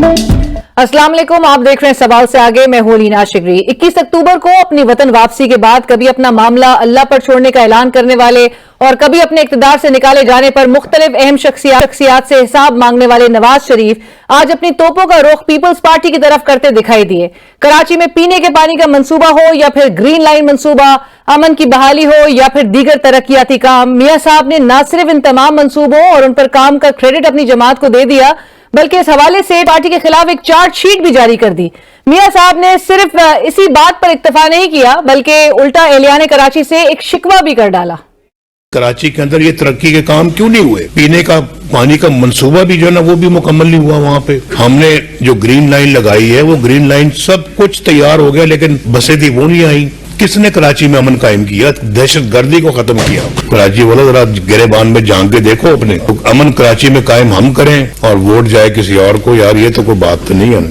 अस्सलाम वालेकुम, आप देख रहे हैं सवाल से आगे। मैं हूं लीना शिगरी। 21 अक्टूबर को अपनी वतन वापसी के बाद कभी अपना मामला अल्लाह पर छोड़ने का ऐलान करने वाले और कभी अपने इक्तदार से निकाले जाने पर मुख्तलिफ अहम शख्सियात से हिसाब मांगने वाले नवाज शरीफ आज अपनी तोपों का रुख पीपल्स पार्टी की तरफ करते दिखाई दिए। कराची में पीने के पानी का मंसूबा हो या फिर ग्रीन लाइन मंसूबा, अमन की बहाली हो या फिर दीगर तरक्याती काम, मियां साहब ने न सिर्फ इन तमाम मंसूबों और उन पर काम का क्रेडिट अपनी जमात को दे दिया बल्कि इस हवाले से पार्टी के खिलाफ एक चार्जशीट भी जारी कर दी। मियां साहब ने सिर्फ इसी बात पर इक्तफा नहीं किया बल्कि उल्टा एहलियाने कराची से एक शिकवा भी कर डाला। कराची के अंदर ये तरक्की के काम क्यों नहीं हुए? पीने का पानी का मंसूबा भी जो है ना वो भी मुकम्मल नहीं हुआ। वहां पे हमने जो ग्रीन लाइन लगाई है वो ग्रीन लाइन सब कुछ तैयार हो गया, लेकिन बसें थी वो नहीं आई। किसने कराची में अमन कायम किया? दहशत गर्दी को खत्म किया। कराची वालों जरा गिरेबान में झांक के देखो अपने। तो अमन कराची में कायम हम करें और वोट जाए किसी और को, यार ये तो कोई बात तो नहीं है।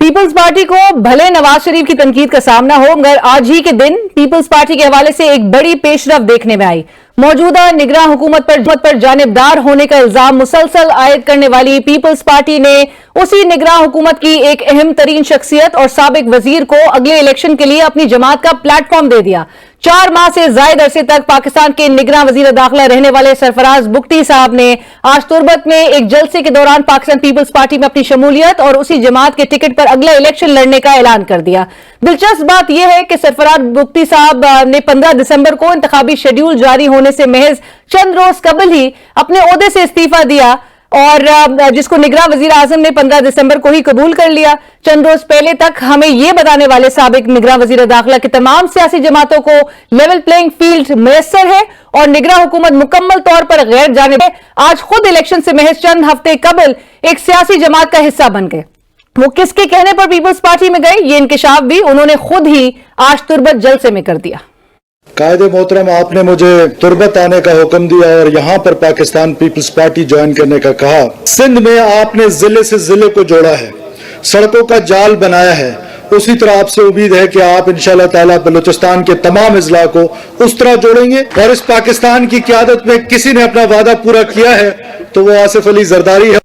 पीपल्स पार्टी को भले नवाज शरीफ की तनकीद का सामना हो, मगर आज ही के दिन पीपल्स पार्टी के हवाले से एक बड़ी पेशरफ देखने में आई। मौजूदा निगरान हुकूमत पर जानिबदार होने का इल्जाम मुसलसल आयद करने वाली पीपल्स पार्टी ने उसी निगरान हुकूमत की एक अहम तरीन शख्सियत और साबिक वजीर को अगले इलेक्शन के लिए अपनी जमात का प्लेटफॉर्म दे दिया। 4 माह से जायद अरसे तक पाकिस्तान के निगरान वजीर दाखिला रहने वाले सरफराज बुगटी साहब ने आज तुर्बत में एक जलसे के दौरान पाकिस्तान पीपल्स पार्टी में अपनी शमूलियत और उसी जमात के टिकट पर अगला इलेक्शन लड़ने का ऐलान कर दिया। दिलचस्प बात यह है कि सरफराज बुगटी साहब ने 15 दिसंबर को इंतखाबी शेड्यूल जारी होने से महज चंद रोज कबल ही अपने ओहदे से इस्तीफा दिया और जिसको निगरान वजीर आजम ने 15 दिसंबर को ही कबूल कर लिया। चंद रोज पहले तक हमें यह बताने वाले साबिक निगरान वजीर दाखिला कि तमाम सियासी जमातों को लेवल प्लेइंग फील्ड मैसर है और निगरान हुकूमत मुकम्मल तौर पर गैर जानिब है। आज खुद इलेक्शन से महज चंद हफ्ते कबल एक सियासी जमात का हिस्सा बन गए। वो किसके कहने पर पीपल्स पार्टी में गए, ये इंकिशाफ भी उन्होंने खुद ही आज तुर्बत जलसे में कर दिया। कायदे मोहतरम, आपने मुझे तुर्बत आने का हुक्म दिया और यहाँ पर पाकिस्तान पीपल्स पार्टी ज्वाइन करने का कहा। सिंध में आपने जिले से जिले को जोड़ा है, सड़कों का जाल बनाया है। उसी तरह आपसे उम्मीद है कि आप इंशाअल्लाह ताला बलूचिस्तान के तमाम अजला को उस तरह जोड़ेंगे। और इस पाकिस्तान की क़यादत में किसी ने अपना वादा पूरा किया है तो वो आसिफ अली जरदारी है।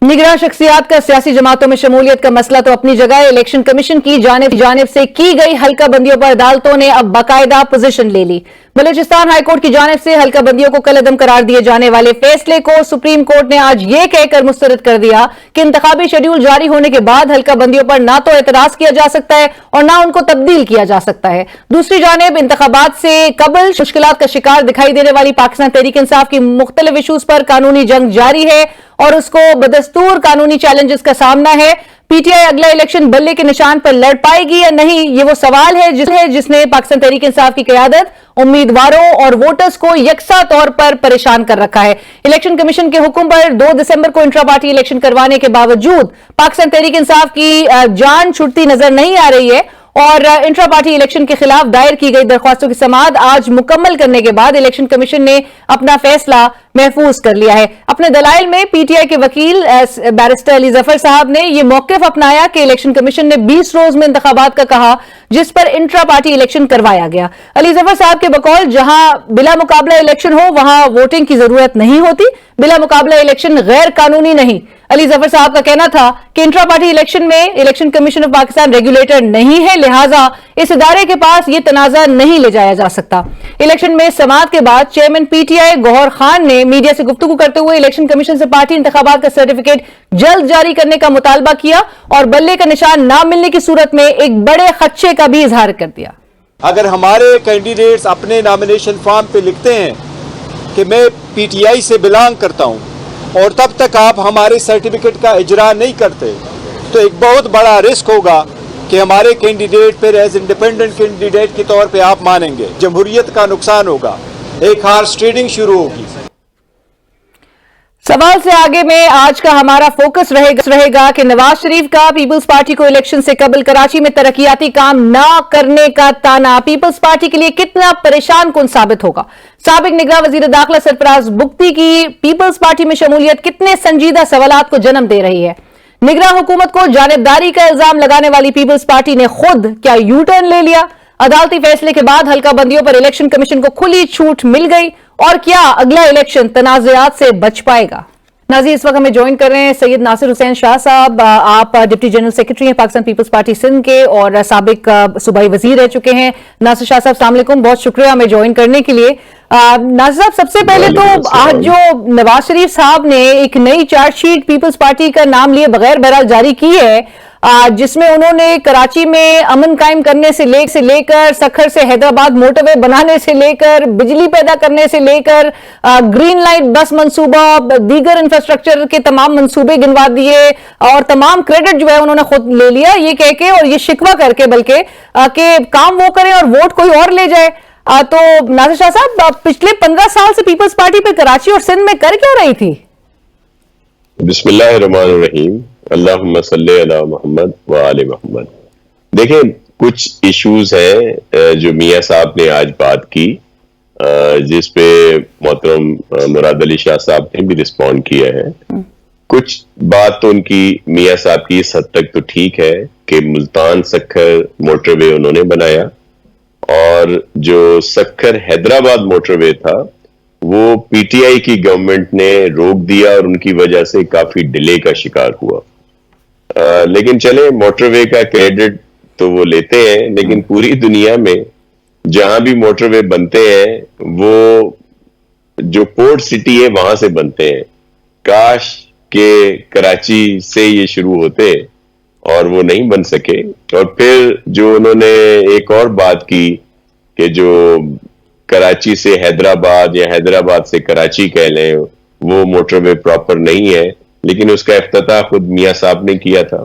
निगरान शख्सियात का सियासी जमातों में शमूलियत का मसला तो अपनी जगह है। इलेक्शन कमीशन की जानिब से की गई हल्का बंदियों पर अदालतों ने अब बाकायदा पोजीशन ले ली। बलूचिस्तान हाईकोर्ट की जानिब से हल्का बंदियों को कलअदम करार दिए जाने वाले फैसले को सुप्रीम कोर्ट ने आज ये कहकर मुस्तरद कर दिया कि इंतखाबी शेड्यूल जारी होने के बाद हल्का बंदियों पर ना तो एतराज किया जा सकता है और ना उनको तब्दील किया जा सकता है। दूसरी जानिब इंतखाबात से कबल मुश्किलात का शिकार दिखाई देने वाली पाकिस्तान तहरीक इंसाफ की मुख्तलिफ इशूज पर कानूनी जंग जारी है और उसको बदस्तूर कानूनी चैलेंजेस का सामना है। पीटीआई अगला इलेक्शन बल्ले के निशान पर लड़ पाएगी या नहीं, ये वो सवाल है जिसने पाकिस्तान तहरीक इंसाफ की क़यादत, उम्मीदवारों और वोटर्स को यकसा तौर पर परेशान कर रखा है। इलेक्शन कमीशन के हुक्म पर 2 दिसंबर को इंट्रा पार्टी इलेक्शन करवाने के बावजूद पाकिस्तान तहरीक इंसाफ की जान छुटती नजर नहीं आ रही है और इंट्रा पार्टी इलेक्शन के खिलाफ दायर की गई दरख्वास्तों की समाअत आज मुकम्मल करने के बाद इलेक्शन कमीशन ने अपना फैसला महफूज कर लिया है। अपने दलाइल में पीटीआई के वकील बैरिस्टर अली जफर साहब ने यह मौकिफ अपनाया कि इलेक्शन कमीशन ने 20 रोज में इंतखाबात का कहा जिस पर इंट्रा पार्टी इलेक्शन करवाया गया। अली जफर साहब के बकौल जहां बिला मुकाबला इलेक्शन हो वहां वोटिंग की जरूरत नहीं होती, बिला मुकाबला इलेक्शन गैर कानूनी नहीं। अली जफर साहब का कहना था कि इंट्रा पार्टी इलेक्शन में election commission of Pakistan regulator नहीं है, लिहाजा इस इदारे के पास ये तनाजा नहीं ले जाया जा सकता। इलेक्शन में समाअत के बाद चेयरमैन पीटीआई गौहर खान ने मीडिया से गुफ्तगू करते हुए इलेक्शन कमीशन से पार्टी इंतखाबात का सर्टिफिकेट जल्द जारी करने का मुतालबा किया और बल्ले का निशान न मिलने की सूरत में एक बड़े खदशे का भी इजहार कर दिया। अगर हमारे कैंडिडेट्स अपने नॉमिनेशन फॉर्म पे लिखते हैं कि मैं पीटीआई से बिलोंग करता हूं और तब तक आप हमारे सर्टिफिकेट का इजरा नहीं करते तो एक बहुत बड़ा रिस्क होगा कि हमारे कैंडिडेट पर एज इंडिपेंडेंट कैंडिडेट के तौर पे आप मानेंगे, जमहूरियत का नुकसान होगा, एक हार्स ट्रेडिंग शुरू होगी। सवाल से आगे में आज का हमारा फोकस रहेगा कि नवाज शरीफ का पीपल्स पार्टी को इलेक्शन से कबल कराची में तरक्याती काम न करने का ताना पीपल्स पार्टी के लिए कितना परेशान कुन साबित होगा। साबिक निगरान वजीर दाखिला सरफराज बुगटी की पीपल्स पार्टी में शमूलियत कितने संजीदा सवालात को जन्म दे रही है। निगरान हुकूमत को जानिबदारी का इल्जाम लगाने वाली पीपल्स पार्टी ने खुद क्या यू टर्न ले लिया? अदालती फैसले के बाद हल्का बंदियों पर इलेक्शन कमीशन को खुली छूट मिल गई और क्या अगला इलेक्शन तनाज़ात से बच पाएगा? नाज़रीन, इस वक्त हमें ज्वाइन कर रहे हैं सैयद नासिर हुसैन शाह साहब। आप डिप्टी जनरल सेक्रेटरी हैं पाकिस्तान पीपल्स पार्टी सिंध के और साबिक सूबाई वजीर रह चुके हैं। नासिर शाह साहब, अस्सलाम वालेकुम, बहुत शुक्रिया हमें ज्वाइन करने के लिए। नासिर साहब, सबसे पहले तो आज जो नवाज शरीफ साहब ने एक नई चार्जशीट पीपल्स पार्टी का नाम लिए बगैर बहरहाल जारी की है, जिसमें उन्होंने कराची में अमन कायम करने से लेकर सखर से हैदराबाद मोटरवे बनाने से लेकर बिजली पैदा करने से लेकर ग्रीन लाइट बस मंसूबा, दीगर इंफ्रास्ट्रक्चर के तमाम मंसूबे गिनवा दिए और तमाम क्रेडिट जो है उन्होंने खुद ले लिया, ये कह के और ये शिकवा करके बल्कि कि काम वो करें और वोट कोई और ले जाए। तो नासिर शाह साहब, पिछले 15 साल से पीपल्स पार्टी पे कराची और सिंध में कर क्या रही थी? बिस्मिल्लाहिर्रहमानिर्रहीम, अल्लाहुम्मा सल्ली अला मोहम्मद व आले मोहम्मद। देखें, कुछ इश्यूज हैं जो मियां साहब ने आज बात की, जिस पे मोहतरम मुराद अली शाह साहब ने भी रिस्पॉन्ड किया है। कुछ बात तो उनकी मियां साहब की इस हद तक तो ठीक है कि मुल्तान सक्खर मोटरवे उन्होंने बनाया, और जो सक्खर हैदराबाद मोटरवे था वो पीटीआई की गवर्नमेंट ने रोक दिया और उनकी वजह से काफी डिले का शिकार हुआ। लेकिन चले, मोटरवे का क्रेडिट तो वो लेते हैं, लेकिन पूरी दुनिया में जहां भी मोटरवे बनते हैं वो जो पोर्ट सिटी है वहां से बनते हैं। काश के कराची से ये शुरू होते और वो नहीं बन सके। और फिर जो उन्होंने एक और बात की कि जो कराची से हैदराबाद या हैदराबाद से कराची कह लें, वो मोटरवे प्रॉपर नहीं है, लेकिन उसका इफ्तिताह खुद मियां साहब ने किया था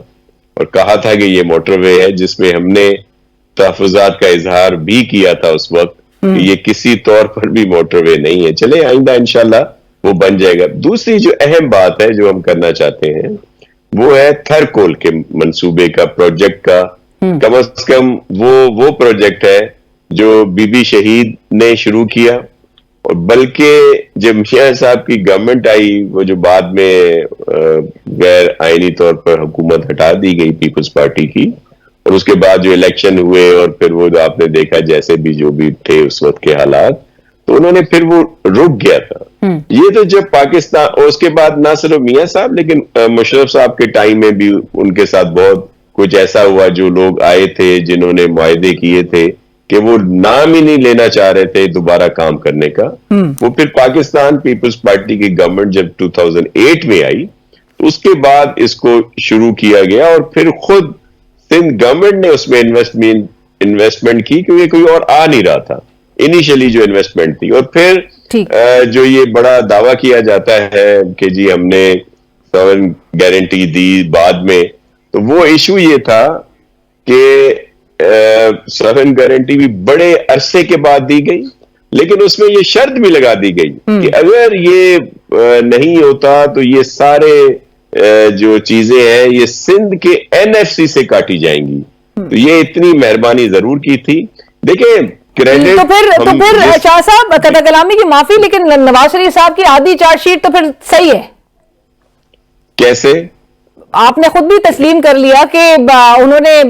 और कहा था कि ये मोटरवे है, जिसमें हमने तहफ़्फ़ुज़ात का इजहार भी किया था उस वक्त कि ये किसी तौर पर भी मोटरवे नहीं है। चले, आइंदा इंशाल्लाह वो बन जाएगा। दूसरी जो अहम बात है जो हम करना चाहते हैं वो है थरकोल के मंसूबे का, प्रोजेक्ट का। कम से कम वो प्रोजेक्ट है जो बीबी शहीद ने शुरू किया, और बल्कि जब मियां साहब की गवर्नमेंट आई, वो जो बाद में गैर आईनी तौर पर हुकूमत हटा दी गई पीपल्स पार्टी की, और उसके बाद जो इलेक्शन हुए और फिर वो जो आपने देखा जैसे भी जो भी थे उस वक्त के हालात, तो उन्होंने फिर वो रुक गया था। ये तो जब पाकिस्तान, और उसके बाद ना सिर्फ मियां साहब लेकिन मुशर्रफ साहब के टाइम में भी उनके साथ बहुत कुछ ऐसा हुआ, जो लोग आए थे जिन्होंने मुआहदे किए थे कि वो नाम ही नहीं लेना चाह रहे थे दोबारा काम करने का। वो फिर पाकिस्तान पीपल्स पार्टी की गवर्नमेंट जब 2008 में आई, उसके बाद इसको शुरू किया गया, और फिर खुद सिंध गवर्नमेंट ने उसमें इन्वेस्टमेंट की, क्योंकि कोई और आ नहीं रहा था इनिशियली जो इन्वेस्टमेंट थी। और फिर जो ये बड़ा दावा किया जाता है कि जी हमने सॉवरेन गारंटी दी बाद में, तो वो इशू ये था कि सॉवरेन गारंटी भी बड़े अरसे के बाद दी गई, लेकिन उसमें ये शर्त भी लगा दी गई कि अगर ये नहीं होता तो ये सारे जो चीजें हैं ये सिंध के एनएफसी से काटी जाएंगी। तो ये इतनी मेहरबानी जरूर की थी। देखिए, क्रेडिट तो फिर शाह साहब, कथा कलामी की माफी, लेकिन नवाज शरीफ साहब की आधी चार्जशीट तो फिर सही है। कैसे? आपने खुद भी तस्लीम कर लिया कि उन्होंने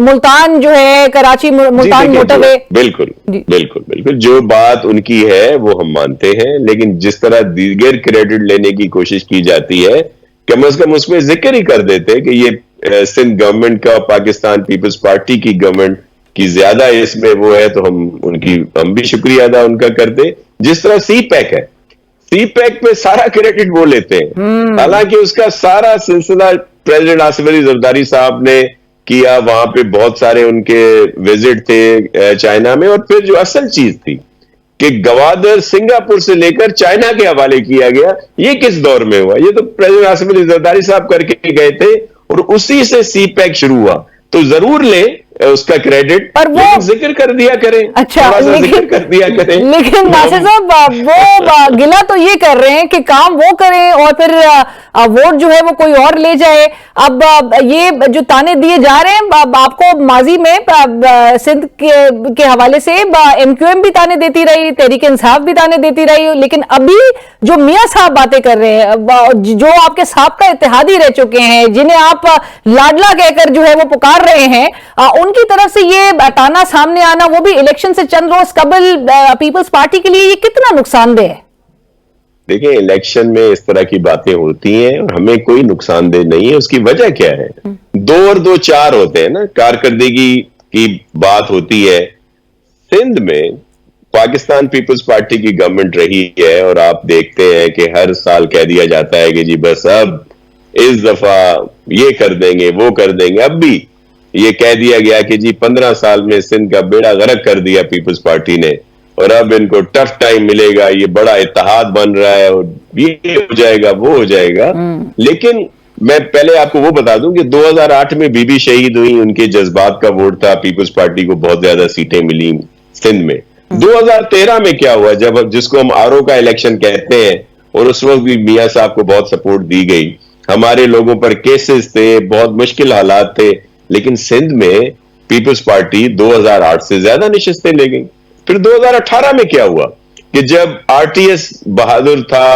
मुल्तान जो है, कराची मुल्तान मोटरवे, बिल्कुल बिल्कुल बिल्कुल जो बात उनकी है वो हम मानते हैं, लेकिन जिस तरह दीगर क्रेडिट लेने की कोशिश की जाती है, कम से कम उसमें जिक्र ही कर देते कि ये सिंध गवर्नमेंट का, पाकिस्तान पीपल्स पार्टी की गवर्नमेंट की ज्यादा इसमें वो है, तो हम भी शुक्रिया अदा उनका करते। जिस तरह सी पैक है, सी पैक पे सारा क्रेडिट वो लेते हैं, हालांकि उसका सारा सिलसिला प्रेसिडेंट आसिफ अली जरदारी साहब ने किया। वहां पे बहुत सारे उनके विजिट थे चाइना में, और फिर जो असल चीज थी कि गवादर सिंगापुर से लेकर चाइना के हवाले किया गया, ये किस दौर में हुआ? ये तो प्रेसिडेंट आसिफ अली जरदारी साहब करके गए थे, और उसी से सी पैक शुरू हुआ। तो जरूर ले उसका क्रेडिट, पर वो जिक्र कर दिया करें। अच्छा, जिक्र कर दिया करें। लेकिन नासिर साहब, वो गिला तो ये कर रहे हैं कि काम वो करें और फिर वोट जो है वो कोई और ले जाए। अब ये जो ताने दिए जा रहे हैं, आपको माजी में सिंध के हवाले से एमक्यूएम भी ताने देती रही, तहरीक इंसाफ भी ताने देती रही, लेकिन अभी जो मियां साहब बातें कर रहे हैं, जो आपके साहब का इत्तेहादी रह चुके हैं, जिन्हें आप लाडला कहकर जो है वो पुकार रहे हैं, उनकी तरफ से ये ताना सामने आना, वो भी इलेक्शन से चंद रोज कबल, पीपल्स पार्टी के लिए ये कितना नुकसानदेह है? دیکھیں الیکشن میں اس طرح کی باتیں ہوتی ہیں اور ہمیں کوئی نقصان دہ نہیں ہے. اس کی وجہ کیا ہے؟ 2 اور 2 4 ہوتے ہیں نا, کارکردگی کی بات ہوتی ہے. سندھ میں پاکستان پیپلز پارٹی کی گورنمنٹ رہی ہے اور آپ دیکھتے ہیں کہ ہر سال کہہ دیا جاتا ہے کہ جی بس اب اس دفعہ یہ کر دیں گے وہ کر دیں گے. اب بھی یہ کہہ دیا گیا کہ جی 15 سال میں سندھ کا بیڑا غرق کر دیا پیپلز پارٹی نے اور اب ان کو ٹف ٹائم ملے گا, یہ بڑا اتحاد بن رہا ہے اور یہ ہو جائے گا وہ ہو جائے گا. لیکن میں پہلے آپ کو وہ بتا دوں کہ 2008 میں بی بی شہید ہوئی, ان کے جذبات کا ووٹ تھا, پیپلز پارٹی کو بہت زیادہ سیٹیں ملی سندھ میں. 2013 میں کیا ہوا, جس کو ہم آرو کا الیکشن کہتے ہیں, اور اس وقت بھی میاں صاحب کو بہت سپورٹ دی گئی, ہمارے لوگوں پر کیسز تھے, بہت مشکل حالات تھے, لیکن سندھ میں پیپلز پارٹی 2008 سے زیادہ نشستیں لے گئی. پھر 2018 میں کیا ہوا کہ جب آر ٹی ایس بہادر تھا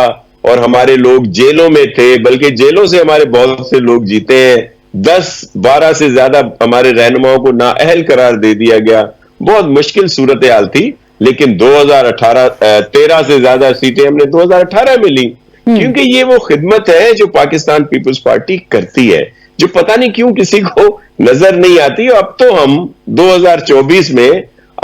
اور ہمارے لوگ جیلوں میں تھے, بلکہ جیلوں سے ہمارے بہت سے لوگ جیتے ہیں, 10-12 سے زیادہ ہمارے رہنماؤں کو نااہل قرار دے دیا گیا, بہت مشکل صورتحال تھی. لیکن 13 سے زیادہ سیٹیں ہم نے 2018 میں لی, کیونکہ یہ وہ خدمت ہے جو پاکستان پیپلز پارٹی کرتی ہے, جو پتہ نہیں کیوں کسی کو نظر نہیں آتی. اب تو ہم 2024 میں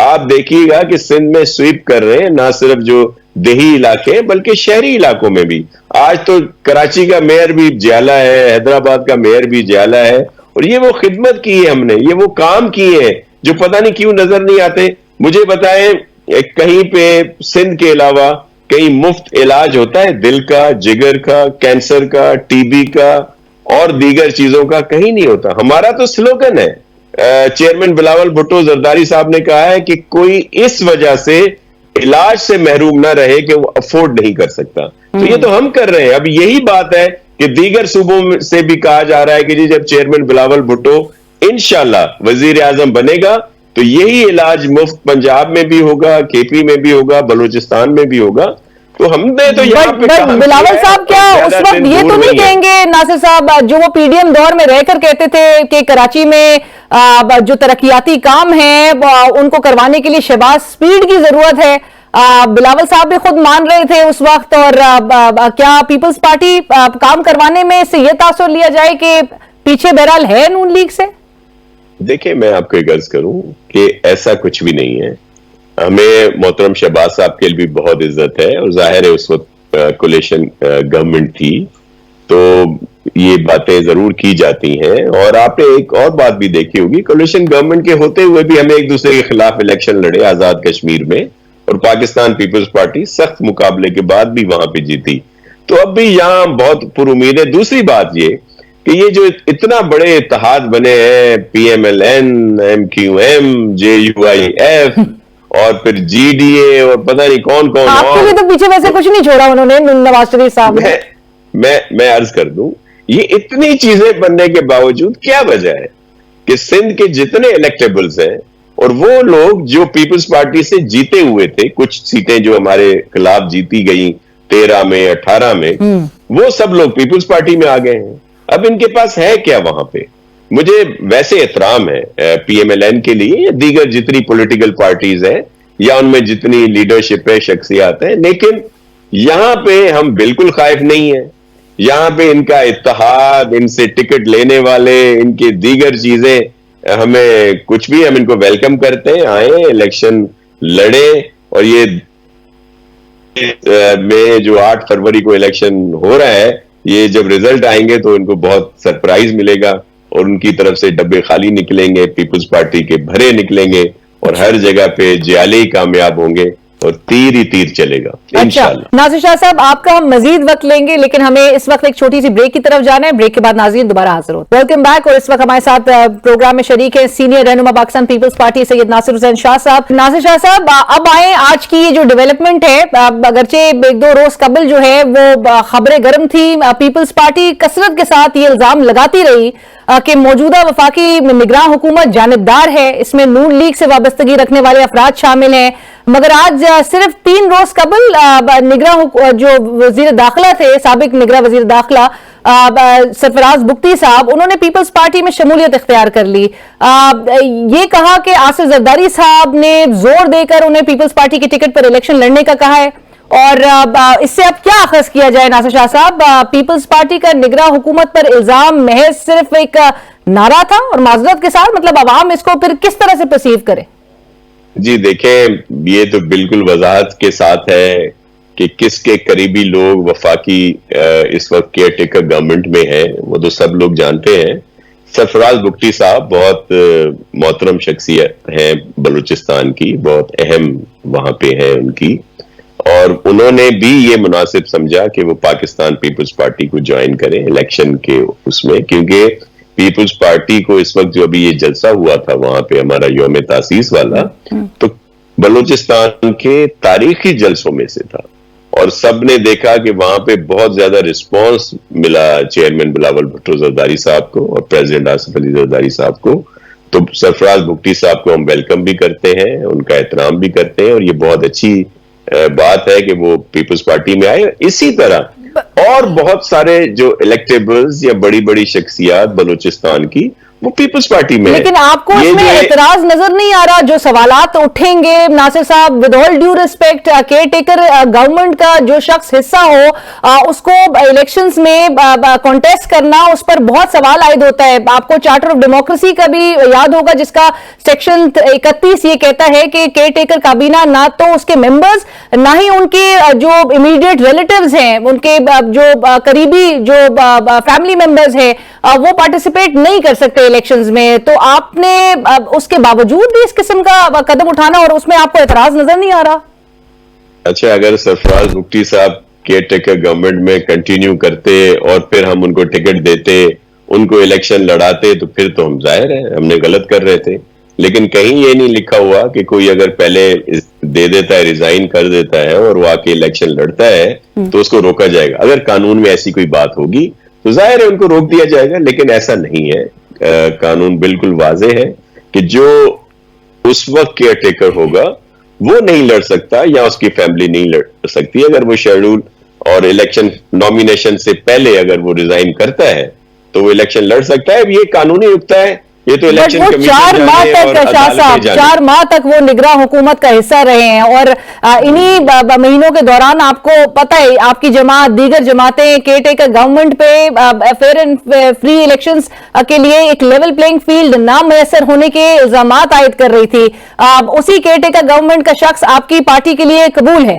آپ دیکھیے گا کہ سندھ میں سویپ کر رہے ہیں, نہ صرف جو دیہی علاقے بلکہ شہری علاقوں میں بھی. آج تو کراچی کا میئر بھی جیالہ ہے, حیدرآباد کا میئر بھی جیالہ ہے, اور یہ وہ خدمت کی ہے ہم نے, یہ وہ کام کیے ہیں جو پتہ نہیں کیوں نظر نہیں آتے. مجھے بتائیں کہیں پہ سندھ کے علاوہ کہیں مفت علاج ہوتا ہے دل کا, جگر کا, کینسر کا, ٹی بی کا اور دیگر چیزوں کا؟ کہیں نہیں ہوتا. ہمارا تو سلوگن ہے, چیئرمین بلاول بھٹو زرداری صاحب نے کہا ہے کہ کوئی اس وجہ سے علاج سے محروم نہ رہے کہ وہ افورڈ نہیں کر سکتا. تو یہ تو ہم کر رہے ہیں. اب یہی بات ہے کہ دیگر صوبوں سے بھی کہا جا رہا ہے کہ جی جب چیئرمین بلاول بھٹو انشاءاللہ وزیر اعظم بنے گا تو یہی علاج مفت پنجاب میں بھی ہوگا, کے پی میں بھی ہوگا, بلوچستان میں بھی ہوگا. تو ہم نے تو یہاں پہ بلاول صاحب کیا اس وقت یہ تو نہیں کہیں گے ناصر صاحب, جو وہ پی ڈی ایم دور میں رہ کر کہتے تھے کہ کراچی میں جو ترقیاتی کام ہیں ان کو کروانے کے لیے شہباز سپیڈ کی ضرورت ہے, بلاول صاحب بھی خود مان رہے تھے اس وقت, اور کیا پیپلز پارٹی کام کروانے میں سے یہ تاثر لیا جائے کہ پیچھے بہرحال ہے نون لیگ سے؟ دیکھیں میں آپ کو ایک عرض کروں کہ ایسا کچھ بھی نہیں ہے. ہمیں محترم شہباز صاحب کے لیے بھی بہت عزت ہے, اور ظاہر ہے اس وقت کولیشن گورنمنٹ تھی تو یہ باتیں ضرور کی جاتی ہیں. اور آپ نے ایک اور بات بھی دیکھی ہوگی, کولیشن گورنمنٹ کے ہوتے ہوئے بھی ہمیں ایک دوسرے کے خلاف الیکشن لڑے آزاد کشمیر میں, اور پاکستان پیپلز پارٹی سخت مقابلے کے بعد بھی وہاں پہ جیتی. تو اب بھی یہاں بہت پر امید ہے. دوسری بات یہ کہ یہ جو اتنا بڑے اتحاد بنے ہیں, P M L N, M Q M, J U I F اور پھر جی ڈی اے اور پتہ نہیں کون کون, آپ کو بھی تو پیچھے ویسے کچھ نہیں چھوڑا انہوں نے نواز شریف صاحب نے. میں عرض کر دوں, یہ اتنی چیزیں بننے کے باوجود کیا وجہ ہے کہ سندھ کے جتنے الیکٹیبلز ہیں اور وہ لوگ جو پیپلز پارٹی سے جیتے ہوئے تھے, کچھ سیٹیں جو ہمارے خلاف جیتی گئیں 13 میں 18 میں, وہ سب لوگ پیپلز پارٹی میں آ گئے ہیں. اب ان کے پاس ہے کیا وہاں پہ؟ مجھے ویسے احترام ہے پی ایم ایل این کے لیے یا دیگر جتنی پولیٹیکل پارٹیز ہیں یا ان میں جتنی لیڈرشپ ہے, شخصیات ہیں, لیکن یہاں پہ ہم بالکل خائف نہیں ہیں. یہاں پہ ان کا اتحاد, ان سے ٹکٹ لینے والے, ان کی دیگر چیزیں, ہمیں کچھ بھی, ہم ان کو ویلکم کرتے ہیں. آئیں الیکشن لڑیں, اور یہ میں جو 8 فروری کو الیکشن ہو رہا ہے, یہ جب ریزلٹ آئیں گے تو ان کو بہت سرپرائز ملے گا, اور ان کی طرف سے ڈبے خالی نکلیں گے, پیپلز پارٹی کے بھرے نکلیں گے, اور ہر جگہ پہ جیالے ہی کامیاب ہوں گے, اور تیر ہی تیر چلے گا انشاءاللہ. ناصر شاہ صاحب آپ کا ہم مزید وقت لیں گے, لیکن ہمیں اس وقت ایک چھوٹی سی بریک کی طرف جانا ہے. بریک کے بعد ناظرین دوبارہ حاضر ہوتے ہیں. Welcome back. اور اس وقت ہمارے ساتھ پروگرام میں شریک ہیں سینئر رہنما پاکستان پیپلز پارٹی سید ناصر حسین شاہ صاحب. ناصر شاہ صاحب اب آئیں, آج کی یہ جو ڈیولپمنٹ ہے, اگرچہ 1-2 روز قبل جو ہے وہ خبریں گرم تھی, پیپلز پارٹی کثرت کے ساتھ یہ الزام لگاتی رہی کہ موجودہ وفاقی نگراں حکومت جانبدار ہے, اس میں نون لیگ سے وابستگی رکھنے والے افراد شامل ہیں. مگر آج صرف 3 روز قبل نگراں جو وزیر داخلہ تھے, سابق نگراں وزیر داخلہ سرفراز بگٹی صاحب, انہوں نے پیپلز پارٹی میں شمولیت اختیار کر لی. یہ کہا کہ آصف زرداری صاحب نے زور دے کر انہیں پیپلز پارٹی کی ٹکٹ پر الیکشن لڑنے کا کہا ہے, اور اس سے اب کیا اخذ کیا جائے ناصر شاہ صاحب؟ پیپلز پارٹی کا نگراں حکومت پر الزام محض صرف ایک نعرہ تھا اور معذرت کے ساتھ، مطلب عوام اس کو پھر کس طرح سے پرسیو کرے؟ جی دیکھیں، یہ تو بالکل وضاحت کے ساتھ ہے کہ کس کے قریبی لوگ وفاقی اس وقت کیئر ٹیکر گورنمنٹ میں ہیں، وہ تو سب لوگ جانتے ہیں۔ سرفراز بگٹی صاحب بہت محترم شخصیت ہیں بلوچستان کی، بہت اہم وہاں پہ ہے ان کی، اور انہوں نے بھی یہ مناسب سمجھا کہ وہ پاکستان پیپلز پارٹی کو جوائن کریں الیکشن کے اس میں، کیونکہ پیپلز پارٹی کو اس وقت جو ابھی یہ جلسہ ہوا تھا وہاں پہ ہمارا یوم تاسیس والا، تو بلوچستان کے تاریخی جلسوں میں سے تھا، اور سب نے دیکھا کہ وہاں پہ بہت زیادہ رسپانس ملا چیئرمین بلاول بھٹو زرداری صاحب کو اور پریزیڈنٹ آصف علی زرداری صاحب کو۔ تو سرفراز بگٹی صاحب کو ہم ویلکم بھی کرتے ہیں، ان کا احترام بھی کرتے ہیں، اور یہ بہت اچھی بات ہے کہ وہ پیپلز پارٹی میں آئے۔ اسی طرح اور بہت سارے جو الیکٹیبلز یا بڑی بڑی شخصیات بلوچستان کی وہ پیپلز پارٹی میں، لیکن آپ کو اس میں اعتراض نظر نہیں آ رہا؟ جو سوالات اٹھیں گے ناصر صاحب، with all due respect, care taker government کا جو شخص حصہ ہو اس کو الیکشنز میں کانٹیسٹ کرنا، اس پر بہت سوال عائد ہوتا ہے۔ آپ کو چارٹر آف ڈیموکریسی کا بھی یاد ہوگا، جس کا سیکشن 31 یہ کہتا ہے کہ کیئر ٹیکر کابینہ نہ تو اس کے ممبرز نہ ہی ان کے جو امیڈیٹ ریلیٹیوز ہیں، ان کے جو قریبی جو فیملی ممبرز ہیں، وہ پارٹیسپیٹ نہیں کر سکتے الیکشنز میں۔ تو آپ نے اس کے باوجود بھی اس قسم کا قدم اٹھانا، اور اس میں آپ کو اعتراض نظر نہیں آ رہا؟ اچھا، اگر سرفراز بگٹی صاحب کیئر ٹیکر گورنمنٹ میں کنٹینیو کرتے اور پھر ہم ان کو ٹکٹ دیتے، ان کو الیکشن لڑاتے، تو پھر تو ہم ظاہر ہے ہم نے غلط کر رہے تھے۔ لیکن کہیں یہ نہیں لکھا ہوا کہ کوئی اگر پہلے دے دیتا ہے، ریزائن کر دیتا ہے اور وہ آ کے الیکشن لڑتا ہے تو اس کو روکا جائے گا۔ اگر قانون میں ایسی کوئی بات ہوگی تو ظاہر ہے ان کو روک دیا جائے گا، لیکن ایسا نہیں ہے۔ قانون بالکل واضح ہے کہ جو اس وقت کیئر ٹیکر ہوگا وہ نہیں لڑ سکتا، یا اس کی فیملی نہیں لڑ سکتی۔ اگر وہ شیڈول اور الیکشن نامینیشن سے پہلے اگر وہ ریزائن کرتا ہے تو وہ الیکشن لڑ سکتا ہے۔ یہ قانونی نکتہ ہے، یہ تو الیکشن کمیشن 4 ماہ تک شاہ صاحب 4 ماہ تک وہ نگراں حکومت کا حصہ رہے ہیں، اور انہی مہینوں کے دوران آپ کو پتہ ہے آپ کی جماعت، دیگر جماعتیں کیئر ٹیکر گورنمنٹ پہ فیئر اینڈ فری الیکشنز کے لیے ایک لیول پلینگ فیلڈ نہ میسر ہونے کے الزامات عائد کر رہی تھی۔ اسی کیئر ٹیکر گورنمنٹ کا شخص آپ کی پارٹی کے لیے قبول ہے؟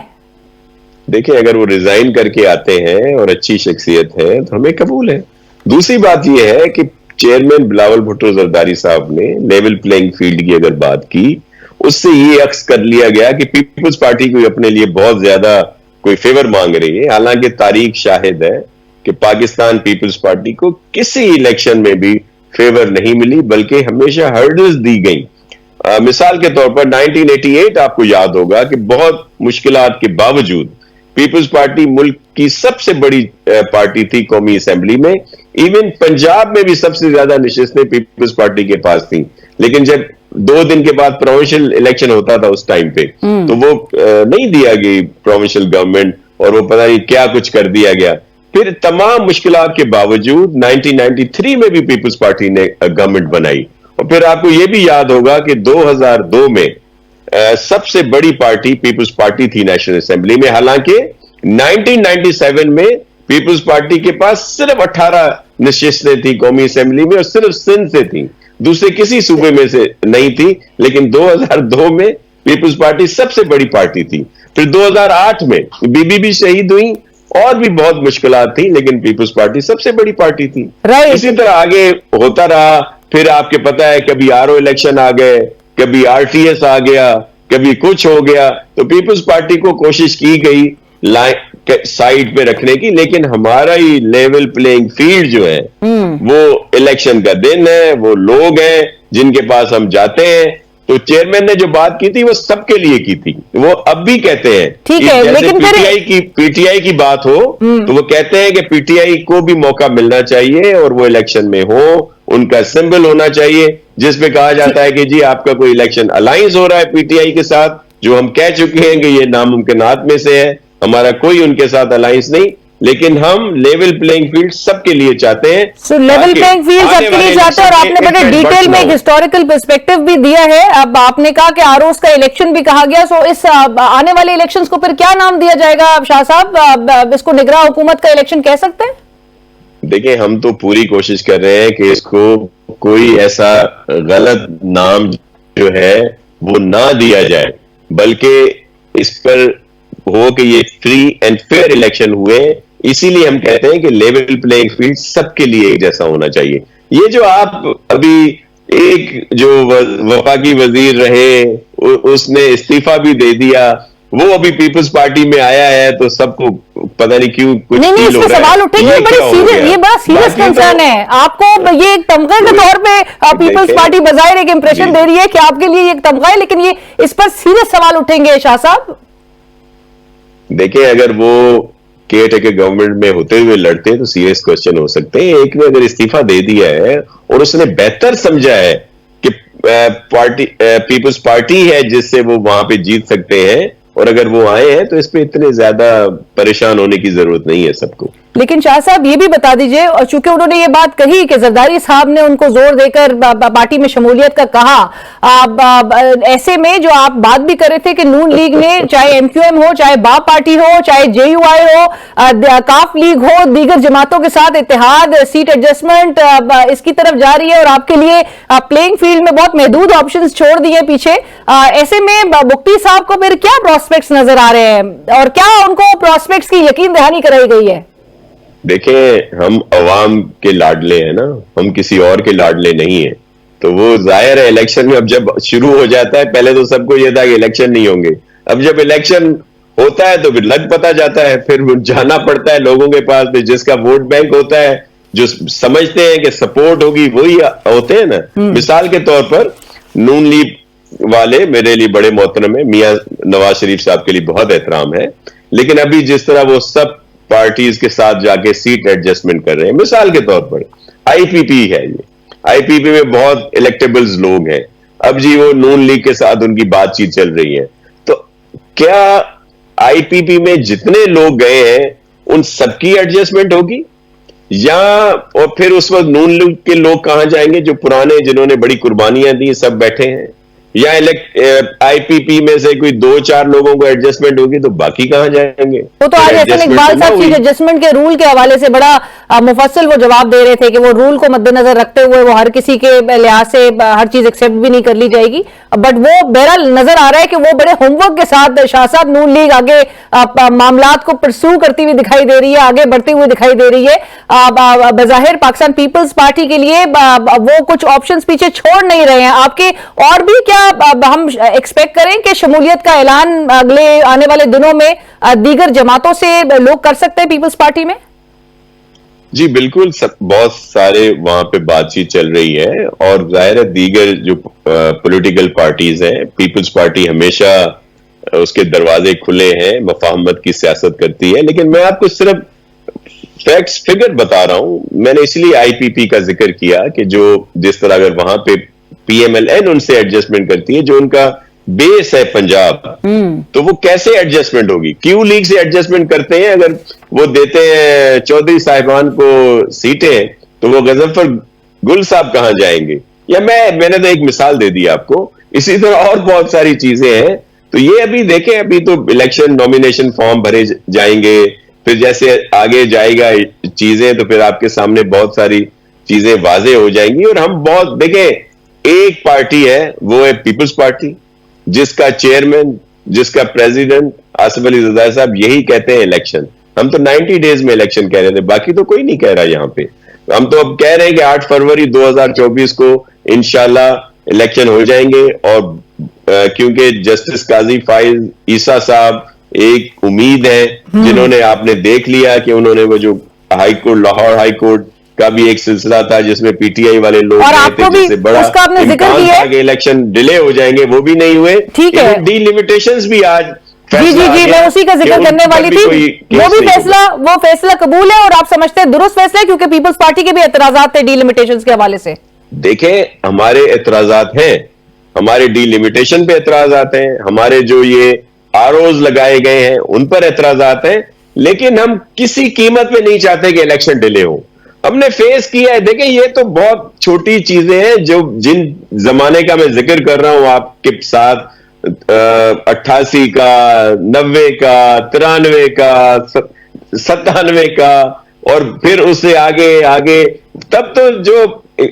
دیکھیں، اگر وہ ریزائن کر کے آتے ہیں اور اچھی شخصیت ہے تو ہمیں قبول ہے۔ دوسری بات یہ ہے کہ چیئرمین بلاول بھٹو زرداری صاحب نے لیول پلینگ فیلڈ کی اگر بات کی، اس سے یہ عکس کر لیا گیا کہ پیپلز پارٹی کو اپنے لیے بہت زیادہ کوئی فیور مانگ رہی ہے، حالانکہ تاریخ شاہد ہے کہ پاکستان پیپلز پارٹی کو کسی الیکشن میں بھی فیور نہیں ملی، بلکہ ہمیشہ ہرڈلز دی گئیں۔ مثال کے طور پر 1988 آپ کو یاد ہوگا کہ بہت مشکلات کے باوجود پیپلز پارٹی ملک کی سب سے بڑی پارٹی تھی قومی اسمبلی میں، ایون پنجاب میں بھی سب سے زیادہ نشستیں پیپلز پارٹی کے پاس تھیں، لیکن جب 2 دن کے بعد پروونشل الیکشن ہوتا تھا اس ٹائم پہ تو وہ نہیں دیا گئی پروونشل گورنمنٹ، اور وہ پتہ نہیں کیا کچھ کر دیا گیا۔ پھر تمام مشکلات کے باوجود 1993 میں بھی پیپلز پارٹی نے گورنمنٹ بنائی، اور پھر آپ کو یہ بھی یاد ہوگا کہ 2002 میں سب سے بڑی پارٹی پیپلز پارٹی تھی نیشنل اسمبلی میں، حالانکہ 1997 میں پیپلز پارٹی کے پاس صرف 18 نشستیں تھیں قومی اسمبلی میں، اور صرف سندھ سے تھیں، دوسرے کسی صوبے میں سے نہیں تھی، لیکن 2002 میں پیپلز پارٹی سب سے بڑی پارٹی تھی۔ پھر 2008 میں بی بی شہید ہوئی، اور بھی بہت مشکلات تھیں، لیکن پیپلز پارٹی سب سے بڑی پارٹی تھی۔ اسی طرح آگے ہوتا رہا، پھر آپ کے پتہ ہے کبھی RO الیکشن آ گئے، کبھی RTS آ گیا، کبھی کچھ ہو گیا، تو پیپلز پارٹی کو کوشش کی گئی سائیڈ پہ رکھنے کی، لیکن ہمارا ہی لیول پلینگ فیلڈ جو ہے وہ الیکشن کا دن ہے، وہ لوگ ہیں جن کے پاس ہم جاتے ہیں۔ تو چیئرمین نے جو بات کی تھی وہ سب کے لیے کی تھی، وہ اب بھی کہتے ہیں جیسے پی ٹی آئی کی بات ہو تو وہ کہتے ہیں کہ پی ٹی آئی کو بھی موقع ملنا چاہیے اور وہ الیکشن میں ہو، ان کا سمبل ہونا چاہیے جس پہ کہا جاتا ہے کہ جی آپ کا کوئی الیکشن الائنس ہو رہا ہے پی ٹی آئی کے ساتھ، جو ہم کہہ چکے ہیں کہ یہ ناممکنات میں سے ہے، ہمارا کوئی ان کے ساتھ الائنس نہیں، لیکن ہم لیول پلینگ فیلڈ سب کے لیے چاہتے ہیں. سو لیول پلینگ فیلڈ سب کے لیے چاہتے ہیں, اور آپ نے بڑے ڈیٹیل میں ایک ہسٹوریکل پرسپیکٹو بھی دیا ہے. اب آپ نے کہا کہ آروز کا الیکشن بھی کہا گیا, سو اس آنے والے الیکشنز کو پھر کیا نام دیا جائے گا شاہ صاحب؟ اس کو نگراں حکومت کا الیکشن کہہ سکتے ہیں؟ دیکھیں, ہم تو پوری کوشش کر رہے ہیں کہ اس کو کوئی ایسا غلط نام جو ہے وہ نہ دیا جائے, بلکہ اس پر ہو کہ یہ فری اینڈ فیئر الیکشن ہوئے. اسی لیے ہم کہتے ہیں کہ لیول پلینگ فیلڈ سب کے لیے ایک جیسا ہونا چاہیے. یہ جو آپ ابھی ایک جو وفاقی وزیر رہے اس نے استعفیٰ بھی دے دیا, وہ ابھی پیپلز پارٹی میں آیا ہے, تو سب کو پتہ نہیں کیوں کچھ نہیں اس پہ سوال اٹھے گا. یہ بڑا سیریس کنسرن ہے. آپ کو یہ ایک تمغے کے طور پہ پیپلز پارٹی بظاہر ایک امپریشن دے رہی ہے کہ آپ کے لیے یہ ایک تمغہ ہے, لیکن یہ اس پر سیریس سوال اٹھیں گے شاہ صاحب. دیکھیں, اگر وہ کیئر ٹیکر گورنمنٹ میں ہوتے ہوئے لڑتے تو سیریس کوشچن ہو سکتے ہیں. ایک نے اگر استعفیٰ دے دیا ہے اور اس نے بہتر سمجھا ہے کہ پارٹی پیپلز پارٹی ہے جس سے وہ وہاں پہ جیت سکتے ہیں, اور اگر وہ آئے ہیں تو اس پہ اتنے زیادہ پریشان ہونے کی ضرورت نہیں ہے سب کو. لیکن شاہ صاحب یہ بھی بتا دیجئے, اور چونکہ انہوں نے یہ بات کہی کہ زرداری صاحب نے ان کو زور دے کر پارٹی میں شمولیت کا کہا, ایسے میں جو آپ بات بھی کر رہے تھے کہ نون لیگ نے چاہے ایم کیو ایم ہو, چاہے باپ پارٹی ہو, چاہے جے یو آئی ہو, کاف لیگ ہو, دیگر جماعتوں کے ساتھ اتحاد, سیٹ ایڈجسٹمنٹ اس کی طرف جا رہی ہے, اور آپ کے لیے پلینگ فیلڈ میں بہت محدود آپشنز چھوڑ دیے پیچھے. ایسے میں بگٹی صاحب کو پھر کیا پراسپیکٹس نظر آ رہے ہیں, اور کیا ان کو پراسپیکٹس کی یقین دہانی کرائی گئی ہے؟ دیکھیں, ہم عوام کے لاڈلے ہیں نا, ہم کسی اور کے لاڈلے نہیں ہیں. تو وہ ظاہر ہے الیکشن میں اب جب شروع ہو جاتا ہے, پہلے تو سب کو یہ تھا کہ الیکشن نہیں ہوں گے, اب جب الیکشن ہوتا ہے تو پھر لگ پتا جاتا ہے, پھر جانا پڑتا ہے لوگوں کے پاس, پھر جس کا ووٹ بینک ہوتا ہے, جو سمجھتے ہیں کہ سپورٹ ہوگی وہی ہوتے ہیں نا. مثال کے طور پر نون لیگ والے میرے لیے بڑے محترم ہیں, میاں نواز شریف صاحب کے لیے بہت احترام ہے, لیکن ابھی جس طرح وہ سب پارٹیز کے ساتھ جا کے سیٹ ایڈجسٹمنٹ کر رہے ہیں, مثال کے طور پر آئی پی پی ہے, یہ آئی پی پی میں بہت الیکٹیبلز لوگ ہیں, اب جی وہ نون لیگ کے ساتھ ان کی بات چیت چل رہی ہے, تو کیا آئی پی پی میں جتنے لوگ گئے ہیں ان سب کی ایڈجسٹمنٹ ہوگی, یا اور پھر اس وقت نون لیگ کے لوگ کہاں جائیں گے جو پرانے جنہوں نے بڑی قربانیاں دی سب بیٹھے ہیں, یا آئی پی پی میں سے کوئی 2-4 لوگوں کو ایڈجسٹمنٹ ہوگی تو باقی کہاں جائیں گے؟ وہ تو آج احسن اقبال صاحب چیف ایڈجسٹمنٹ کے رول کے حوالے سے بڑا مفصل وہ جواب دے رہے تھے کہ وہ رول کو مد نظر رکھتے ہوئے وہ ہر کسی کے لحاظ سے ہر چیز ایکسیپٹ بھی نہیں کر لی جائے گی, بٹ وہ بہرحال نظر آ رہا ہے کہ وہ بڑے ہوم ورک کے ساتھ شاہ صاحب نون لیگ آگے معاملات کو پرسو کرتی ہوئی دکھائی دے رہی ہے, آگے بڑھتے ہوئے دکھائی دے رہی ہے. بظاہر پاکستان پیپلز پارٹی کے لیے وہ کچھ آپشنز پیچھے چھوڑ نہیں رہے ہیں. آپ کے اور بھی کیا ہم ایکسپیکٹ کریں کہ شمولیت کا اعلان اگلے آنے والے دنوں میں دیگر جماعتوں سے لوگ کر سکتے ہیں پیپلز پارٹی میں؟ جی بالکل, بہت سارے وہاں پہ بات چیت چل رہی ہے, اور ظاہر ہے دیگر جو پولیٹیکل پارٹیز ہیں, پیپلز پارٹی ہمیشہ اس کے دروازے کھلے ہیں, مفاہمت کی سیاست کرتی ہے, لیکن میں آپ کو صرف فیکٹس فگر بتا رہا ہوں. میں نے اس لیے آئی پی پی کا ذکر کیا کہ جو جس طرح اگر وہاں پہ پی ایم ایل این ان سے ایڈجسٹمنٹ کرتی ہے جو ان کا بیس ہے پنجاب, تو وہ کیسے ایڈجسٹمنٹ ہوگی؟ کیو لیگ سے ایڈجسٹمنٹ کرتے ہیں, اگر وہ دیتے ہیں چودھری صاحبان کو سیٹیں تو وہ غضنفر گل صاحب کہاں جائیں گے؟ یا میں نے تو ایک مثال دے دی آپ کو, اسی طرح اور بہت ساری چیزیں ہیں. تو یہ ابھی دیکھیں, ابھی تو الیکشن نومینیشن فارم بھرے جائیں گے, پھر جیسے آگے جائے گا چیزیں تو پھر آپ کے سامنے بہت ساری چیزیں واضح ہو جائیں گی. اور ہم بہت دیکھیں, ایک پارٹی ہے وہ ہے پیپلز پارٹی, جس کا چیئرمین, جس کا پریزیڈنٹ آصف علی زرداری صاحب یہی کہتے ہیں الیکشن. ہم تو 90 ڈیز میں الیکشن کہہ رہے تھے, باقی تو کوئی نہیں کہہ رہا یہاں پہ. ہم تو اب کہہ رہے ہیں کہ 8 فروری 2024 کو انشاءاللہ الیکشن ہو جائیں گے, اور کیونکہ جسٹس قاضی فائز عیسیٰ صاحب ایک امید ہے, جنہوں نے آپ نے دیکھ لیا کہ انہوں نے وہ جو high court, Lahore high court کا بھی ایک سلسلہ تھا جس میں پی ٹی آئی والے لوگ گئے تھے, جس سے بڑا امکان تھا کہ الیکشن ڈیلے ہو جائیں گے, وہ بھی نہیں ہوئے. ٹھیک ہے, ڈی لمیٹیشنز بھی آج جی میں اسی کا ذکر کرنے والی تھی, وہ بھی فیصلہ قبول ہے, اور آپ سمجھتے ہیں درست فیصلہ ہے, کیونکہ پیپلز پارٹی کے بھی اعتراضات تھے ڈی لمیٹیشنز کے حوالے سے. دیکھیں, ہمارے اعتراضات ہیں, ہمارے ڈی لمیٹیشن پہ اعتراضات ہیں, ہمارے جو یہ آر اوز لگائے گئے ہیں ان پر اعتراضات ہیں, لیکن ہم کسی قیمت پہ نہیں چاہتے کہ الیکشن ڈیلے ہو. ہم نے فیس کیا ہے. دیکھیں یہ تو بہت چھوٹی چیزیں ہیں جو جن زمانے کا میں ذکر کر رہا ہوں آپ کے ساتھ, 88 کا, 90 کا, 93 کا, 97 کا, اور پھر اس سے آگے تب تو جو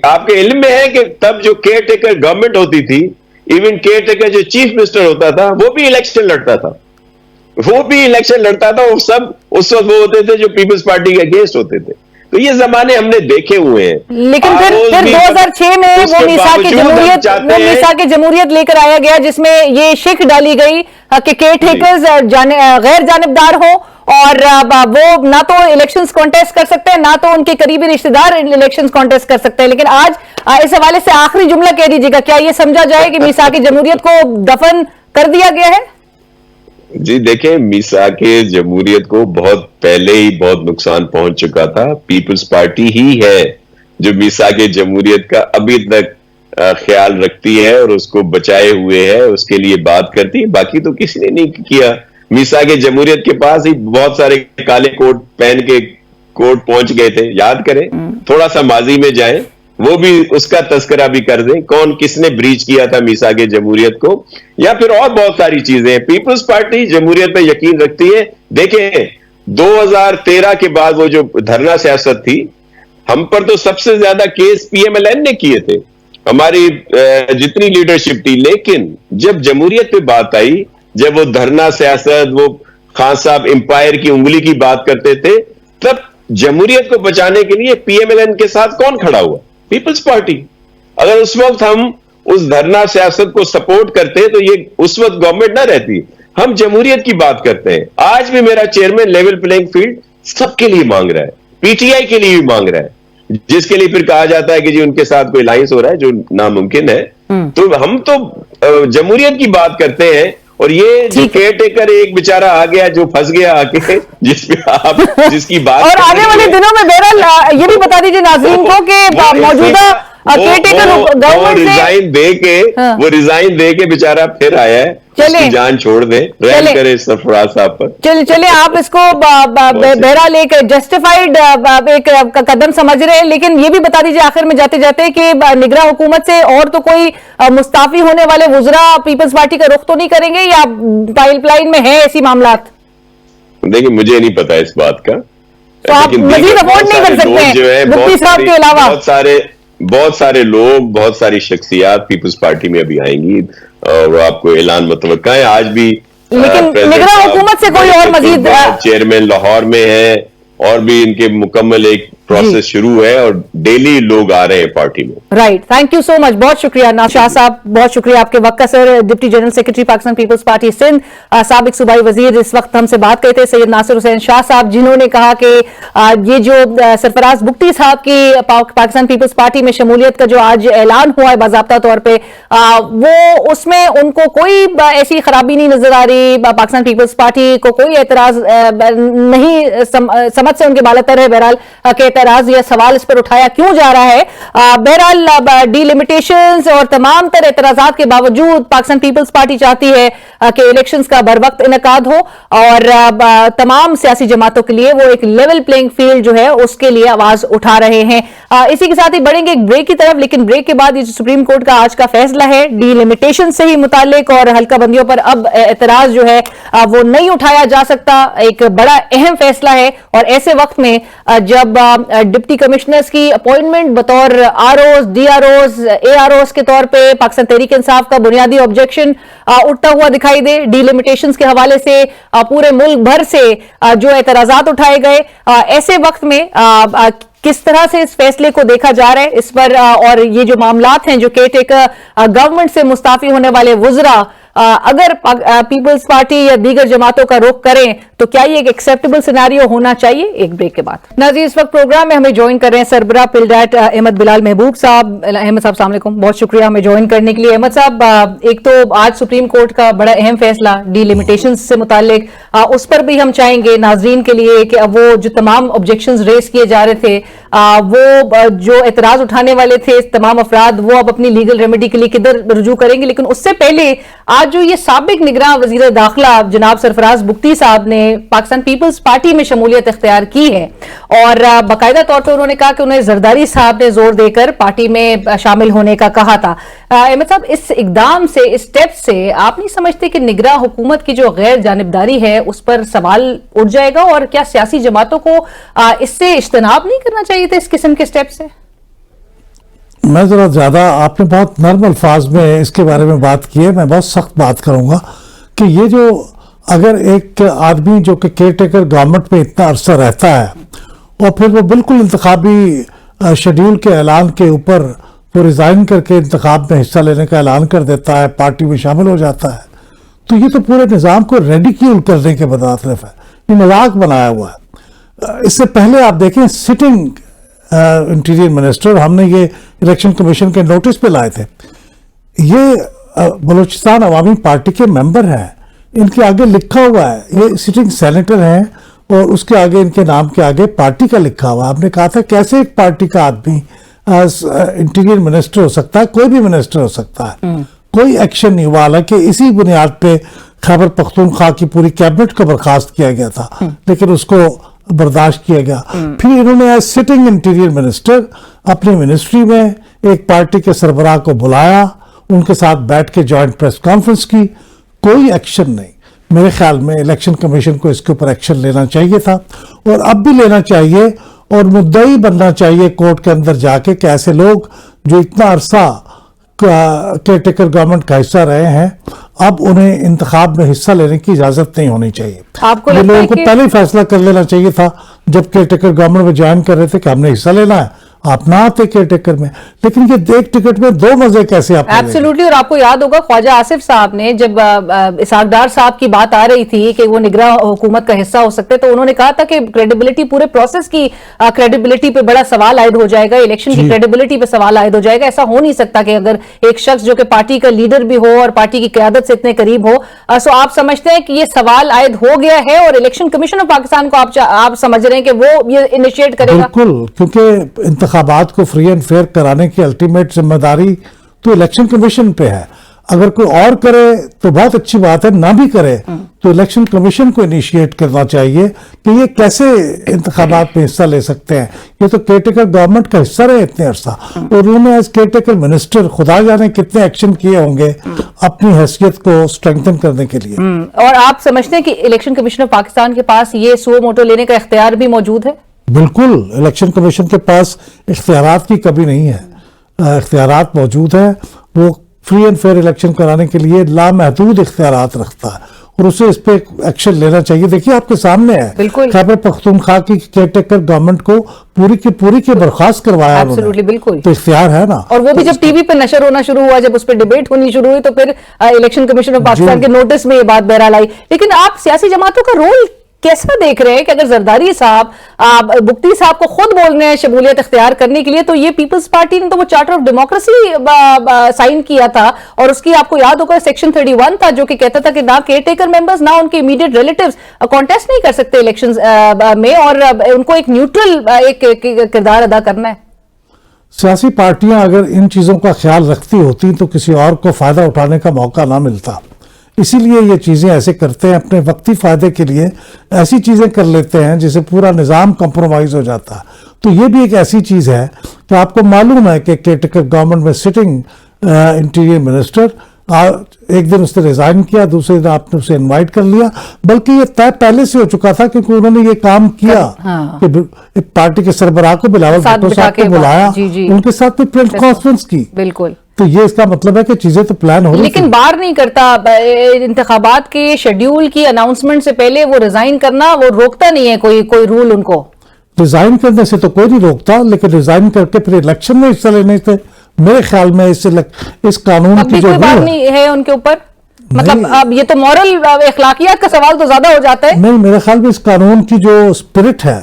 آپ کے علم میں ہے کہ تب جو کیئر ٹیکر گورنمنٹ ہوتی تھی, ایون کیئر ٹیکر جو چیف منسٹر ہوتا تھا وہ بھی الیکشن لڑتا تھا, وہ سب اس وقت وہ ہوتے تھے جو پیپلز پارٹی کے اگینسٹ ہوتے تھے. تو یہ زمانے ہم نے دیکھے ہوئے ہیں. لیکن پھر 2006 میں وہ میثاق جمہوریت لے کر آیا گیا جس میں یہ شک ڈالی گئی کہ کیئر ٹیکرز غیر جانبدار ہو, اور وہ نہ تو الیکشنز کانٹیسٹ کر سکتے ہیں نہ تو ان کے قریبی رشتہ دار الیکشنز کانٹیسٹ کر سکتے ہیں. لیکن آج اس حوالے سے آخری جملہ کہہ دیجیے گا, کیا یہ سمجھا جائے کہ میثاق جمہوریت کو دفن کر دیا گیا ہے؟ جی دیکھیں, میثاق جمہوریت کو بہت پہلے ہی بہت نقصان پہنچ چکا تھا. پیپلز پارٹی ہی ہے جو میثاق جمہوریت کا ابھی تک خیال رکھتی ہے اور اس کو بچائے ہوئے ہے, اس کے لیے بات کرتی ہے. باقی تو کسی نے نہیں کیا. میثاق جمہوریت کے پاس ہی بہت سارے کالے کوٹ پہن کے کوٹ پہنچ گئے تھے. یاد کریں, تھوڑا سا ماضی میں جائیں, وہ بھی اس کا تذکرہ بھی کر دیں, کون کس نے بریچ کیا تھا میثاق جمہوریت کو, یا پھر اور بہت ساری چیزیں ہیں. پیپلز پارٹی جمہوریت پہ یقین رکھتی ہے. دیکھیں 2013 کے بعد وہ جو دھرنا سیاست تھی, ہم پر تو سب سے زیادہ case P M L N نے کیے تھے, ہماری جتنی لیڈرشپ تھی. لیکن جب جمہوریت پہ بات آئی, جب وہ دھرنا سیاست, وہ خان صاحب امپائر کی انگلی کی بات کرتے تھے, تب جمہوریت کو بچانے کے لیے پی ایم ایل این کے ساتھ کون کھڑا ہوا؟ پیپلز پارٹی. اگر اس وقت ہم اس دھرنا سیاست کو سپورٹ کرتے تو یہ اس وقت گورنمنٹ نہ رہتی. ہم جمہوریت کی بات کرتے ہیں. آج بھی میرا چیئرمین لیول پلینگ فیلڈ سب کے لیے مانگ رہا ہے, پی ٹی آئی کے لیے بھی مانگ رہا ہے, جس کے لیے پھر کہا جاتا ہے کہ جی ان کے ساتھ کوئی الائنس ہو رہا ہے, جو ناممکن ہے. تو ہم تو جمہوریت کی بات کرتے ہیں. اور یہ جو کیئر ٹیکر ایک بیچارہ آ گیا جو پھنس گیا آ کے, جس کی بات, اور آنے والے دنوں میں بہرحال یہ بھی بتا دیجیے ناظرین کو کہ موجودہ وہ ریزائن دے کے بیچارہ پھر آیا ہے. اس کی جان چھوڑ دیں, رحم کرے سرفراز صاحب پر. چلے آپ اس کو بہرحال ایک جسٹیفائیڈ ایک قدم سمجھ رہے ہیں, لیکن یہ بھی بتا دیجیے آخر میں جاتے جاتے کہ نگراں حکومت سے اور تو کوئی مستعفی ہونے والے وزراء پیپلز پارٹی کا رخ تو نہیں کریں گے, یا پائپ لائن میں ہے ایسی معاملات؟ دیکھیں مجھے نہیں پتا اس بات کا, تو آپ مزید افورڈ نہیں کر سکتے مفتی صاحب کے علاوہ. بہت سارے لوگ, بہت ساری شخصیات پیپلز پارٹی میں ابھی آئیں گی اور آپ کو اعلان متوقع ہے. آج بھی لیکن نگراں حکومت سے کوئی اور مزید چیئرمین لاہور میں ہے, اور بھی ان کے مکمل ایک پروسیس شروع ہے, اور ڈیلی لوگ آ رہے ہیں پارٹی میں. رائٹ, تھینک یو سو مچ, بہت شکریہ شاہ صاحب, بہت شکریہ آپ کے وقت کا. Sir deputy general secretary Pakistan Peoples Party Sindh, سابق صوبائی وزیر اس وقت ہم سے بات کرتے تھے سید ناصر حسین شاہ صاحب, جنہوں نے کہا کہ یہ جو سرفراز بگٹی صاحب کی پاکستان پیپلز پارٹی میں شمولیت کا جو آج اعلان ہوا ہے باضابطہ طور پہ, وہ اس میں ان کو کوئی ایسی خرابی نہیں نظر آ رہی. پاکستان پیپلز پارٹی کو کوئی اعتراض نہیں, سمجھ سے ان کے بالاتر ہے بہرحال کہ اعتراض یا سوال اس پر اٹھایا کیوں جا رہا ہے. بہرحال ڈی لمیٹیشنز اور تمام تر اعتراضات کے باوجود پاکستان پیپلز پارٹی چاہتی ہے کہ الیکشنز کا بر وقت انعقاد ہو, اور تمام سیاسی جماعتوں کے لیے وہ ایک لیول پلینگ فیلڈ جو ہے اس کے لیے آواز اٹھا رہے ہیں. اسی کے ساتھ ہی بڑھیں گے ایک بریک کی طرف, لیکن بریک کے بعد یہ جو سپریم کورٹ کا آج کا فیصلہ ہے ڈی لمیٹیشن سے ہی متعلق اور حلقہ بندیوں پر اب اعتراض جو ہے وہ نہیں اٹھایا جا سکتا, ایک بڑا اہم فیصلہ ہے. اور ایسے وقت میں جب ڈپٹی کمشنرز کی اپوائنٹمنٹ بطور R Os, D R Os, A R Os کے طور پہ پاکستان تحریک انصاف کا بنیادی آبجیکشن اٹھتا ہوا دکھائی دے, ڈی لمیٹیشنز کے حوالے سے پورے ملک بھر سے جو اعتراضات اٹھائے گئے, ایسے وقت میں کس طرح سے اس فیصلے کو دیکھا جا رہا ہے اس پر, اور یہ جو معاملات ہیں جو کیئر ٹیکر گورنمنٹ سے مستعفی ہونے والے وزراء اگر پیپلز پارٹی یا دیگر جماعتوں کا رخ کریں تو کیا یہ ایک ایکسیپٹیبل سیناریو ہونا چاہیے؟ ایک بریک کے بعد. ناظرین اس وقت پروگرام میں ہمیں جوائن کر رہے ہیں سربراہ پلڈیٹ احمد بلال محبوب صاحب. احمد صاحب السلام علیکم, بہت شکریہ ہمیں جوائن کرنے کے لیے. احمد صاحب, ایک تو آج سپریم کورٹ کا بڑا اہم فیصلہ ڈی لمیٹیشن سے متعلق, اس پر بھی ہم چاہیں گے ناظرین کے لیے کہ اب وہ جو تمام آبجیکشنز ریز کیے جا رہے تھے, وہ جو اعتراض اٹھانے والے تھے تمام افراد, وہ اب اپنی لیگل ریمیڈی کے لیے کدھر رجوع کریں گے. لیکن اس سے پہلے آج جو یہ سابق نگراں وزیر داخلہ جناب سرفراز بگٹی صاحب نے پاکستان پیپلز پارٹی میں شمولیت اختیار کی ہے اور باقاعدہ طور پہ انہوں نے کہا کہ انہیں زرداری صاحب نے زور دے کر پارٹی میں شامل ہونے کا کہا تھا. احمد صاحب, اس اقدام سے, اس اسٹیپ سے آپ نہیں سمجھتے کہ نگراں حکومت کی جو غیر جانبداری ہے اس پر سوال اٹھ جائے گا, اور کیا سیاسی جماعتوں کو اس سے اجتناب نہیں کرنا چاہیے تھا اس قسم کے اسٹیپ سے؟ میں ذرا زیادہ, آپ نے بہت نرم الفاظ میں اس کے بارے میں بات کی ہے, میں بہت سخت بات کروں گا کہ یہ جو اگر ایک آدمی جو کہ کیئر ٹیکر گورنمنٹ میں اتنا عرصہ رہتا ہے اور پھر وہ بالکل انتخابی شیڈیول کے اعلان کے اوپر وہ ریزائن کر کے انتخاب میں حصہ لینے کا اعلان کر دیتا ہے, پارٹی میں شامل ہو جاتا ہے, تو یہ تو پورے نظام کو ریڈیکیول کرنے کے مترادف ہے, یہ مذاق بنایا ہوا ہے. اس سے پہلے آپ دیکھیں سٹنگ انٹیریئر منسٹر, ہم نے یہ الیکشن کمیشن کے نوٹس پہ لائے تھے, یہ بلوچستان عوامی پارٹی کے ممبر ہیں, ان کے آگے لکھا ہوا ہے, یہ سٹنگ سینیٹر ہیں اور اس کے آگے ان کے نام کے آگے پارٹی کا لکھا ہوا. ہم نے کہا تھا کیسے ایک پارٹی کا آدمی انٹیریئر منسٹر ہو سکتا ہے, کوئی بھی منسٹر ہو سکتا ہے, کوئی ایکشن نہیں ہوا, حالانکہ اسی بنیاد پہ خیبر پختونخوا کی پوری کیبنٹ کو برخاست کیا گیا تھا, لیکن اس کو برداشت کیا گیا. پھر انہوں نے ایز سٹنگ انٹیریئر منسٹر اپنی منسٹری میں ایک پارٹی کے سربراہ کو بلایا, ان کے ساتھ بیٹھ کے جوائنٹ پریس کانفرنس کی, کوئی ایکشن نہیں. میرے خیال میں الیکشن کمیشن کو اس کے اوپر ایکشن لینا چاہیے تھا, اور اب بھی لینا چاہیے, اور مدعی بننا چاہیے کورٹ کے اندر جا کے کہ ایسے لوگ جو اتنا عرصہ کیئر ٹیکر گورنمنٹ کا حصہ رہے ہیں, اب انہیں انتخاب میں حصہ لینے کی اجازت نہیں ہونی چاہیے. یہ لوگوں کو پہلے ہی فیصلہ کر لینا چاہیے تھا جب کیئر ٹیکر گورنمنٹ میں جوائن کر رہے تھے کہ ہم نے حصہ لینا ہے, آپ نہ آتے کیئر ٹیکر میں. لیکن یہ ایک ٹکٹ میں دو مزے کیسے آپ ایبسلیوٹلی. اور آپ کو یاد ہوگا خواجہ آصف صاحب نے جب اسحاق ڈار صاحب کی بات آ رہی تھی کہ وہ نگراں حکومت کا حصہ ہو سکتے, تو انہوں نے کہا تھا کہ کریڈیبلٹی, پورے پروسیس کی کریڈیبلٹی پہ بڑا سوال عائد ہو جائے گا, الیکشن کی کریڈیبلٹی پہ سوال عائد ہو جائے گا. ایسا ہو نہیں سکتا کہ اگر ایک شخص جو کہ پارٹی کا لیڈر بھی ہو اور پارٹی کی قیادت سے اتنے قریب ہو. سو آپ سمجھتے ہیں کہ یہ سوال عائد ہو گیا ہے اور الیکشن کمیشن آف پاکستان کو آپ سمجھ رہے ہیں کہ وہ یہ انیشیٹ کرے گا؟ بالکل, کیونکہ انتخابات کو فری اینڈ فیئر کرانے کی الٹیمیٹ ذمہ داری تو الیکشن کمیشن پہ ہے. اگر کوئی اور کرے تو بہت اچھی بات ہے, نہ بھی کرے تو الیکشن کمیشن کو انیشیٹ کرنا چاہیے کہ یہ کیسے انتخابات میں حصہ لے سکتے ہیں. یہ تو کیئر ٹیکر گورنمنٹ کا حصہ رہے اتنے عرصہ, اور انہوں نے ایز کیئر ٹیکر منسٹر خدا جانے کتنے ایکشن کیے ہوں گے اپنی حیثیت کو اسٹرینگتھن کرنے کے لیے. اور آپ سمجھتے ہیں کہ الیکشن کمیشن آف پاکستان کے پاس یہ سو موٹو لینے کا اختیار بھی موجود ہے؟ بالکل, الیکشن کمیشن کے پاس اختیارات کی کمی نہیں ہے, اختیارات موجود ہیں. وہ فری اینڈ فیئر الیکشن کرانے کے لیے لامحدود اختیارات رکھتا ہے, اور اسے اس پہ ایکشن لینا چاہیے. دیکھیے آپ کے سامنے ہے, خیبر پختونخوا کی کیئر ٹیکر گورنمنٹ کو پوری کی برخاست کروایا انہوں نے, بالکل تو اختیار ہے نا. اور وہ بھی جب ٹی وی پہ نشر ہونا شروع ہوا, جب اس پہ ڈیبیٹ ہونی شروع ہوئی, تو پھر الیکشن کمیشن آف پاکستان کے نوٹس میں یہ بات بہرحال آئی. لیکن آپ سیاسی جماعتوں کا رول کیسا دیکھ رہے ہیں کہ اگر زرداری صاحب بگٹی صاحب کو خود بول رہے ہیں شمولیت اختیار کرنے کے لیے, تو یہ پیپلز پارٹی نے تو وہ چارٹر آف ڈیموکریسی سائن کیا تھا, اور اس کی آپ کو یاد ہوگا سیکشن 31 تھا جو کہ کہتا تھا کہ نہ کیئر ٹیکر ممبرز نہ ان کے امیڈیٹ ریلیٹیوز کانٹیسٹ نہیں کر سکتے الیکشنز میں, اور ان کو ایک نیوٹرل ایک کردار ادا کرنا ہے. سیاسی پارٹیاں اگر ان چیزوں کا خیال رکھتی ہوتی تو کسی اور کو فائدہ اٹھانے کا موقع نہ ملتا. اسی لیے یہ چیزیں ایسے کرتے ہیں, اپنے وقتی فائدے کے لیے ایسی چیزیں کر لیتے ہیں جسے پورا نظام کمپرومائز ہو جاتا ہے. تو یہ بھی ایک ایسی چیز ہے کہ آپ کو معلوم ہے کہ کیئر ٹیکر گورنمنٹ میں سٹنگ انٹیریئر منسٹر ایک دن اس نے ریزائن کیا, دوسرے دن آپ نے اسے انوائٹ کر لیا, بلکہ یہ طے پہلے سے ہو چکا تھا کیونکہ انہوں نے یہ کام کیا کہ پارٹی کے سربراہ کو بلاول بھٹو صاحب کو بلایا, ان کے ساتھ بھی پریس کانفرنس کی. بالکل, تو یہ اس کا مطلب ہے کہ چیزیں تو پلان ہو رہی, لیکن بار نہیں کرتا. انتخابات کے شیڈیول کی اناؤنسمنٹ سے پہلے وہ ریزائن کرنا, وہ روکتا نہیں ہے کوئی رول ان کو. ریزائن کرنے سے تو کوئی نہیں روکتا, لیکن ریزائن کر کے پھر الیکشن میں حصہ لینے سے میرے خیال میں اس قانون کی جو بات نہیں ہے ان کے اوپر, مطلب اب یہ تو مورل اخلاقیات کا سوال تو زیادہ ہو جاتا ہے. نہیں, میرے خیال میں اس قانون کی جو اسپرٹ ہے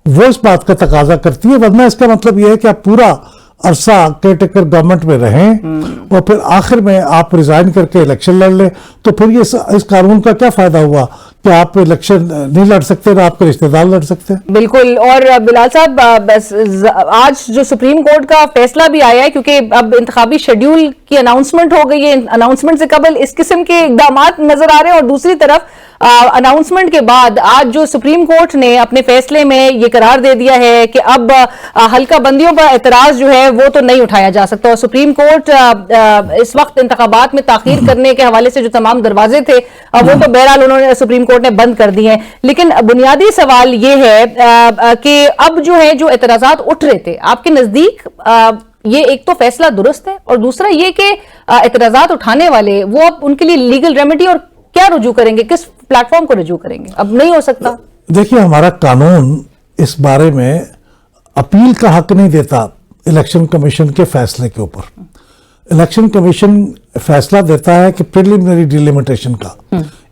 وہ اس بات کا تقاضا کرتی ہے, ورنہ اس کا مطلب یہ ہے کہ آپ پورا अरसा केयर टेकर गवर्नमेंट में रहें और फिर आखिर में आप रिजाइन करके इलेक्शन लड़ लें, तो फिर ये इस कानून का क्या फायदा हुआ कि आप इलेक्शन नहीं लड़ सकते ना आपके रिश्तेदार लड़ सकते हैं। बिल्कुल। और बिलाल साहब, आज जो सुप्रीम कोर्ट का फैसला भी आया है, क्योंकि अब इंतखाबी शेड्यूल की अनाउंसमेंट हो गई है, अनाउंसमेंट से कबल इस किस्म के इकदाम नजर आ रहे हैं, और दूसरी तरफ अनाउंसमेंट के बाद आज जो सुप्रीम कोर्ट ने अपने फैसले में ये करार दे दिया है कि अब हल्का बंदियों पर एतराज जो है वो तो नहीं उठाया जा सकता, और सुप्रीम कोर्ट इस वक्त इंतखाबात में ताखीर करने के हवाले से जो तमाम दरवाजे थे वो तो बहरहाल उन्होंने सुप्रीम कोर्ट ने बंद कर दिए हैं। लेकिन बुनियादी सवाल ये है कि अब जो है जो एतराजात उठ रहे थे आपके नजदीक, ये एक तो फैसला दुरुस्त है, और दूसरा ये कि एतराजात उठाने वाले वो अब उनके लिए लीगल रेमेडी और क्या रुजू करेंगे, किस प्लेटफॉर्म को रुजू करेंगे? अब नहीं हो सकता। देखिए, हमारा कानून इस बारे में अपील का हक नहीं देता इलेक्शन कमीशन के फैसले के ऊपर। इलेक्शन कमीशन फैसला देता है कि प्रिलिमिनरी डिलिमिटेशन का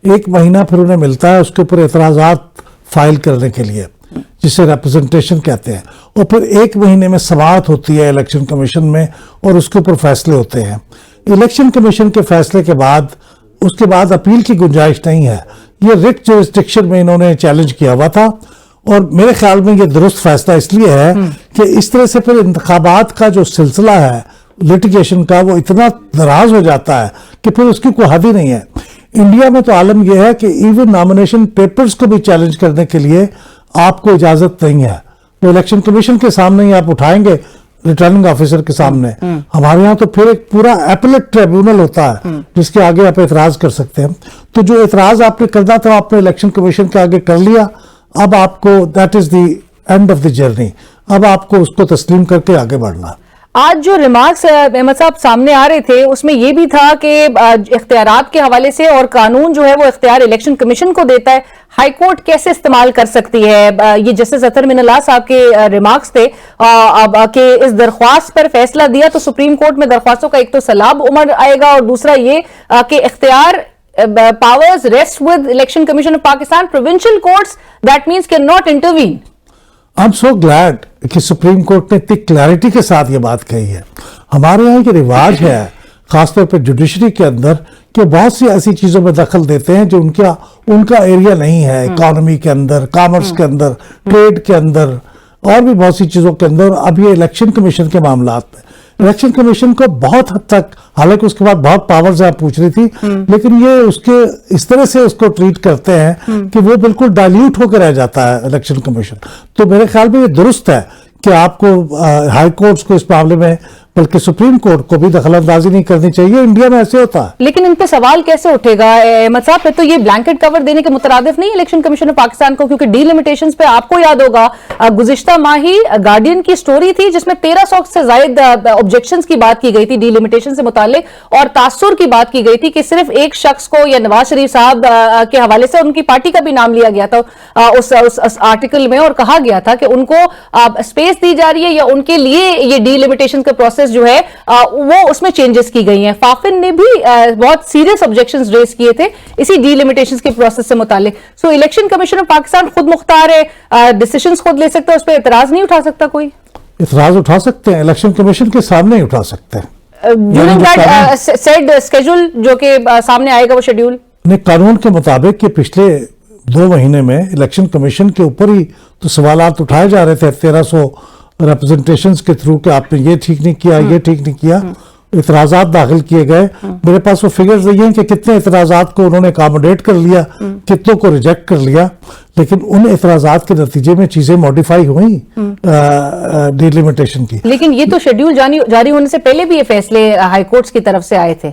1 महीना फिर उन्हें मिलता है उसके ऊपर एतराजात फाइल करने के लिए, जिसे रिप्रेजेंटेशन कहते हैं, और फिर 1 महीने में समाअत होती है इलेक्शन कमीशन में और उसके ऊपर फैसले होते हैं। इलेक्शन कमीशन के फैसले के बाद उसके बाद अपील की गुंजाइश नहीं है। ये रिट जुरिस्डिक्शन में इन्होंने चैलेंज किया हुआ था, और मेरे ख्याल में ये दुरुस्त फैसला इसलिए है कि इस तरह से फिर इंतखाबात का जो सिलसिला है लिटिगेशन का वो इतना दराज हो जाता है कि फिर उसकी कोई हद ही नहीं है। इंडिया में तो आलम यह है कि इवन नॉमिनेशन पेपर्स को भी चैलेंज करने के लिए आपको इजाजत नहीं है, वो इलेक्शन कमीशन के सामने ही आप उठाएंगे, रिटर्निंग ऑफिसर के सामने। हमारे यहाँ तो फिर एक पूरा एपेलेट ट्रिब्यूनल होता है जिसके आगे आप एतराज कर सकते हैं। तो जो एतराज आपने करना था आपने इलेक्शन कमीशन के आगे कर लिया, अब आपको that is the end of the journey, अब आपको उसको तस्लीम करके आगे बढ़ना। आज जो रिमार्क्स अहमद साहब सामने आ रहे थे उसमें यह भी था कि इख्तियारात के हवाले से, और कानून जो है वो इख्तियार इलेक्शन कमीशन को देता है, हाई कोर्ट कैसे इस्तेमाल कर सकती है। ये जस्टिस अतहर मिनल्लाह साहब के रिमार्क्स थे कि इस दरख्वास्त पर फैसला दिया तो सुप्रीम कोर्ट में दरख्वास्तों का एक तो सलाब उमड़ आएगा, और दूसरा ये कि इख्तियार powers rest with Election Commission of Pakistan. Provincial courts, that means cannot intervene. I am so glad कि सुप्रीम कोर्ट ने इतनी क्लैरिटी के साथ ये बात कही है। हमारे यहाँ के रिवाज है खासतौर पर जुडिशरी के अंदर कि बहुत सी ऐसी चीजों में दखल देते हैं जो उनका एरिया नहीं है, इकोनॉमी के अंदर, कॉमर्स के अंदर, ट्रेड के अंदर और भी बहुत सी चीजों के अंदर। अब ये इलेक्शन कमीशन के मामलात में इलेक्शन कमीशन को बहुत हद तक, हालांकि उसके बाद बहुत पावर्स आप पूछ रही थी, लेकिन ये उसके इस तरह से उसको ट्रीट करते हैं कि वो बिल्कुल डाइल्यूट होकर रह जाता है इलेक्शन कमीशन। तो मेरे ख्याल में ये दुरुस्त है कि आपको हाई कोर्ट्स को इस मामले में, बल्कि सुप्रीम कोर्ट को भी दखलंदाजी नहीं करनी चाहिए। इंडिया में ऐसे होता है। लेकिन इन पे सवाल कैसे उठेगा अहमद साहब? तो ये ब्लैंकेट कवर देने के मुतरादिफ नहीं इलेक्शन कमीशन ऑफ पाकिस्तान को, क्योंकि डीलिमिटेशंस पे आपको याद होगा गुज़िश्ता माह ही गार्डियन की स्टोरी थी जिसमें 1300 से ज्यादा ऑब्जेक्शंस की बात की गई थी डीलिमिटेशन से मुताल्लिक, और तासुर की बात की गई थी कि सिर्फ एक शख्स को, या नवाज शरीफ साहब के हवाले से उनकी पार्टी का भी नाम लिया गया था उस आर्टिकल में, और कहा गया था कि उनको स्पेस दी जा रही है या उनके लिए ये डीलिमिटेशन का प्रोसेस जो है वो उसमें चेंजेस की गई हैं। फाफिन ने भी बहुत सीरियस ऑब्जेक्शंस रेज किए थे इसी डीलिमिटेशंस के प्रोसेस से मुताल्लिक। सो इलेक्शन कमीशन ऑफ पाकिस्तान खुद मुख्तार है, डिसीजंस खुद ले सकता है, उस पर एतराज नहीं उठा सकता कोई? इतराज उठा सकते हैं, इलेक्शन कमीशन के सामने ही उठा सकते हैं। ड्यूरिंग दैट सेड स्केड्यूल जो कि सामने आएगा वो शेड्यूल ने कानून के मुताबिक कि पिछले 2 महीने में इलेक्शन कमीशन के ऊपर ही तो सवालात उठाए जा रहे थे 1300 रिप्रेजेंटेशंस के थ्रू कि आपने ये ठीक नहीं किया, ये ठीक नहीं किया, इतराजात दाखिल किए गए। मेरे पास वो फिगर्स नहीं हैं कि कितने इतराजात को उन्होंने अकोमोडेट कर लिया, कितनों को रिजेक्ट कर लिया, लेकिन उन इतराजात के नतीजे में चीजें मॉडिफाई हुई डिलिमिटेशन की। लेकिन ये तो शेड्यूल जारी होने से पहले भी ये फैसले हाई कोर्ट्स की तरफ से आए थे।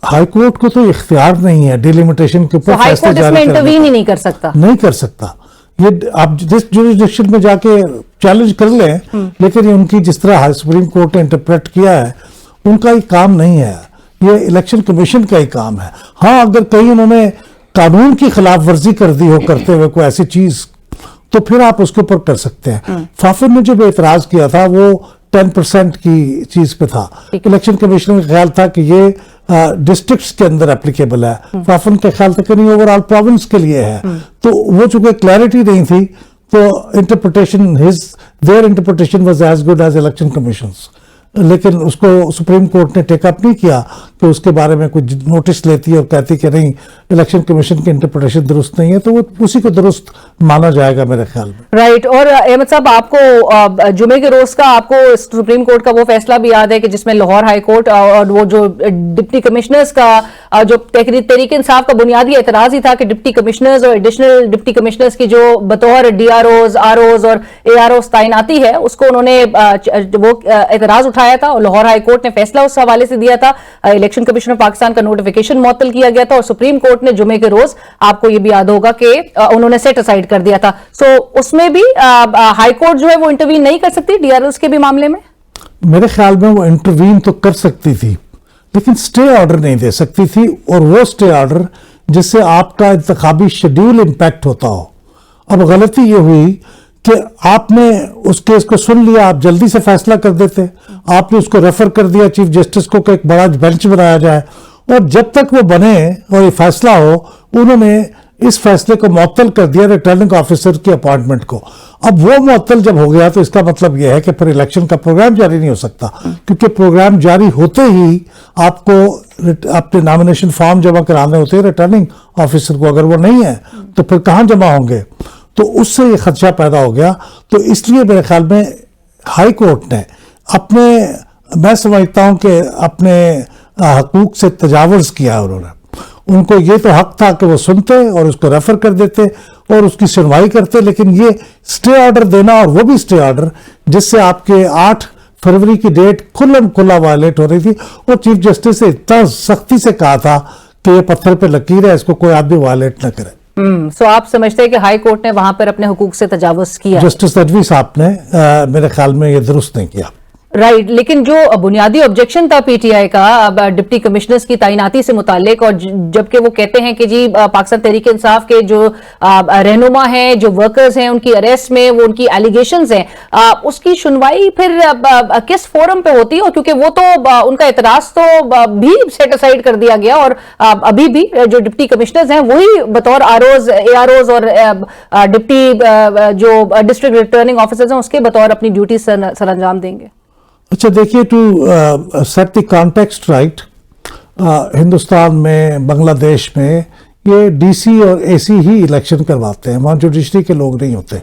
हाई कोर्ट को तो इख्तियार नहीं है डिलिमिटेशन के ऊपर हाई कोर्ट इसमें इंटरवीन ही नहीं कर सकता। नहीं कर सकता। ये आप जिस जुरिस्डिक्शन में जाके चैलेंज कर लें, लेकिन ये उनकी जिस तरह सुप्रीम कोर्ट ने इंटरप्रेट किया है उनका ही काम नहीं है, ये इलेक्शन कमीशन का ही काम है। हाँ, अगर कहीं उन्होंने कानून की खिलाफ वर्जी कर दी हो करते हुए कोई ऐसी चीज, तो फिर आप उसके ऊपर कर सकते हैं। फाफिन ने जो एतराज किया था वो 10% की चीज पे था। इलेक्शन कमीशन का ख्याल था कि ये डिस्ट्रिक्ट्स के अंदर एप्लीकेबल है, फाफिन का ख्याल था कि नहीं ओवरऑल प्रोविंस के लिए है। तो वो चूंकि क्लैरिटी नहीं थी तो interpretation their interpretation was as good as election commission's. लेकिन उसको सुप्रीम कोर्ट ने टेक अप नहीं किया कि उसके बारे में कुछ नोटिस लेती है और कहती कि नहीं इलेक्शन कमीशन की इंटरप्रिटेशन दुरुस्त नहीं है, तो वो उसी को दुरुस्त माना जाएगा मेरे ख्याल में। राइट। और अहमद साहब, आपको जुमे के रोज का आपको सुप्रीम कोर्ट का वो फैसला भी याद है कि जिसमें लाहौर हाई कोर्ट और वो जो डिप्टी कमिश्नर्स का जो तहरीक इंसाफ का बुनियादी एतराज ही था कि डिप्टी कमिश्नर्स और एडिशनल डिप्टी कमिश्नर्स की जो बतौर डीआरओज, आरओज और एआरओज तैनाती है, उसको उन्होंने वो एतराज उठाया था और लाहौर हाई कोर्ट ने फैसला उस हवाले से दिया था। इलेक्शन कमीशन ऑफ पाकिस्तान का नोटिफिकेशन मुअत्तल किया गया था और सुप्रीम कोर्ट ने जुमे के रोज, आपको ये भी याद होगा कि उन्होंने सेट असाइड कर दिया था। सो उसमें भी हाई कोर्ट जो है वो इंटरवीन नहीं कर सकती डीआरएल्स के भी मामले में? मेरे ख्याल में वो इंटरवीन तो कर सकती थी, लेकिन स्टे ऑर्डर नहीं दे सकती थी, और वो स्टे ऑर्डर जिससे आपका इंतखाबी शेड्यूल इंपैक्ट होता हो। अब गलती ये हुई कि आपने उस केस को सुन लिया, आप जल्दी से फैसला कर देते, आपने उसको रेफर कर दिया चीफ जस्टिस को कि एक बड़ा बेंच बनाया जाए, और जब तक वो बने और ये फैसला हो, उन्होंने इस फैसले को मुअत्तल कर दिया रिटर्निंग ऑफिसर की अपॉइंटमेंट को। अब वो मुअत्तल जब हो गया तो इसका मतलब यह है कि फिर इलेक्शन का प्रोग्राम जारी नहीं हो सकता, क्योंकि प्रोग्राम जारी होते ही आपको अपने नॉमिनेशन फॉर्म जमा कराने होते हैं रिटर्निंग ऑफिसर को। अगर वो नहीं है तो फिर कहाँ जमा होंगे? तो उससे ये खदशा पैदा हो गया। तो इसलिए मेरे ख्याल में हाई कोर्ट ने अपने, मैं समझता हूं कि अपने हकूक से तजावुज किया उन्होंने। उनको ये तो हक था कि वो सुनते और उसको रेफर कर देते और उसकी सुनवाई करते, लेकिन ये स्टे ऑर्डर देना, और वो भी स्टे ऑर्डर जिससे आपके 8 फरवरी की डेट खुल्लम खुल्ला वायलेट हो रही थी, और चीफ जस्टिस ने इतना सख्ती से कहा था कि ये पत्थर पे लकीर है, इसको कोई आदमी वायलेट न करे। सो आप समझते हैं कि हाई कोर्ट ने वहां पर अपने हुकूक से तजावुज किया? जस्टिस तडवी साहब ने मेरे ख्याल में ये दुरुस्त नहीं किया। राइट। लेकिन जो बुनियादी ऑब्जेक्शन था पीटीआई का डिप्टी कमिश्नर्स की तैनाती से मुतालिक, और जबकि वो कहते हैं कि जी पाकिस्तान तहरीक इंसाफ के जो रहनुमा हैं, जो वर्कर्स हैं, उनकी अरेस्ट में वो उनकी एलिगेशंस हैं, उसकी सुनवाई फिर किस फोरम पे होती है? और क्योंकि वो तो उनका एतराज तो भी सेट असाइड कर दिया गया, और अभी भी जो डिप्टी कमिश्नर्स हैं वही बतौर आरओज, एआरओज और डिप्टी जो डिस्ट्रिक्ट रिटर्निंग ऑफिसर्स हैं उसके बतौर अपनी ड्यूटी सर अंजाम देंगे। अच्छा देखिए, to set the context right, Hindustan में, बांग्लादेश में ये डीसी और एसी ही इलेक्शन करवाते हैं, वहाँ जुडिशरी के लोग नहीं होते।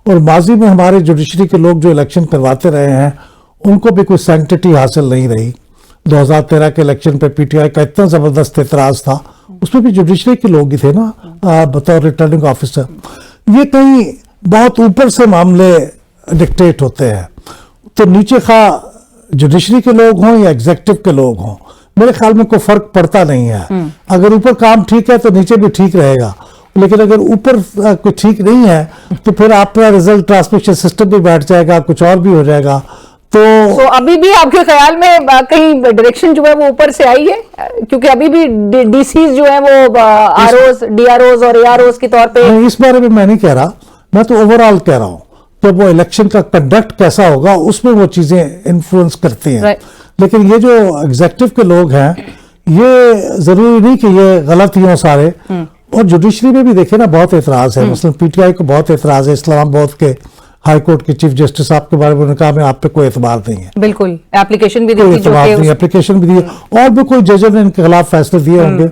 और माजी में हमारे जुडिशरी के लोग जो इलेक्शन करवाते रहे हैं उनको भी कोई सैंक्टिटी हासिल नहीं रही। 2013 के इलेक्शन पे पीटीआई का इतना ज़बरदस्त एतराज़ था, उसमें भी जुडिशरी के लोग ही थे ना बतौर रिटर्निंग ऑफिसर। ये कहीं बहुत ऊपर से मामले डिक्टेट होते हैं, तो नीचे खा जुडिशरी के लोग हों या एग्जीक्यूटिव के लोग हों, मेरे ख्याल में कोई फर्क पड़ता नहीं है। अगर ऊपर काम ठीक है तो नीचे भी ठीक रहेगा, लेकिन अगर ऊपर कोई ठीक नहीं है तो फिर आपका रिजल्ट ट्रांसमिशन सिस्टम भी बैठ जाएगा, कुछ और भी हो जाएगा। तो अभी भी आपके ख्याल में कहीं डायरेक्शन जो है वो ऊपर से आई है? क्योंकि अभी भी डीसी जो है वो आरओज, डीआरओज और एआरओज के तौर पे। इस बारे में मैं नहीं कह रहा, मैं तो ओवरऑल कह रहा हूँ कि वो इलेक्शन का कंडक्ट कैसा होगा उसमें वो चीजें इन्फ्लुएंस करती हैं। लेकिन ये जो एग्जीक्यूटिव के लोग हैं, ये जरूरी नहीं कि ये गलत ही हों सारे। और जुडिशरी में भी देखे ना बहुत एतराज है, मसलन पीटीआई को बहुत एतराज है इस्लामाबाद के हाई कोर्ट के चीफ जस्टिस साहब के बारे में। उन्होंने कहा मैं आप पे कोई एतबार नहीं है। बिल्कुल, एप्लीकेशन भी दी थी, एप्लीकेशन भी दी, और भी कोई जजों ने इनके खिलाफ फैसले दिए होंगे,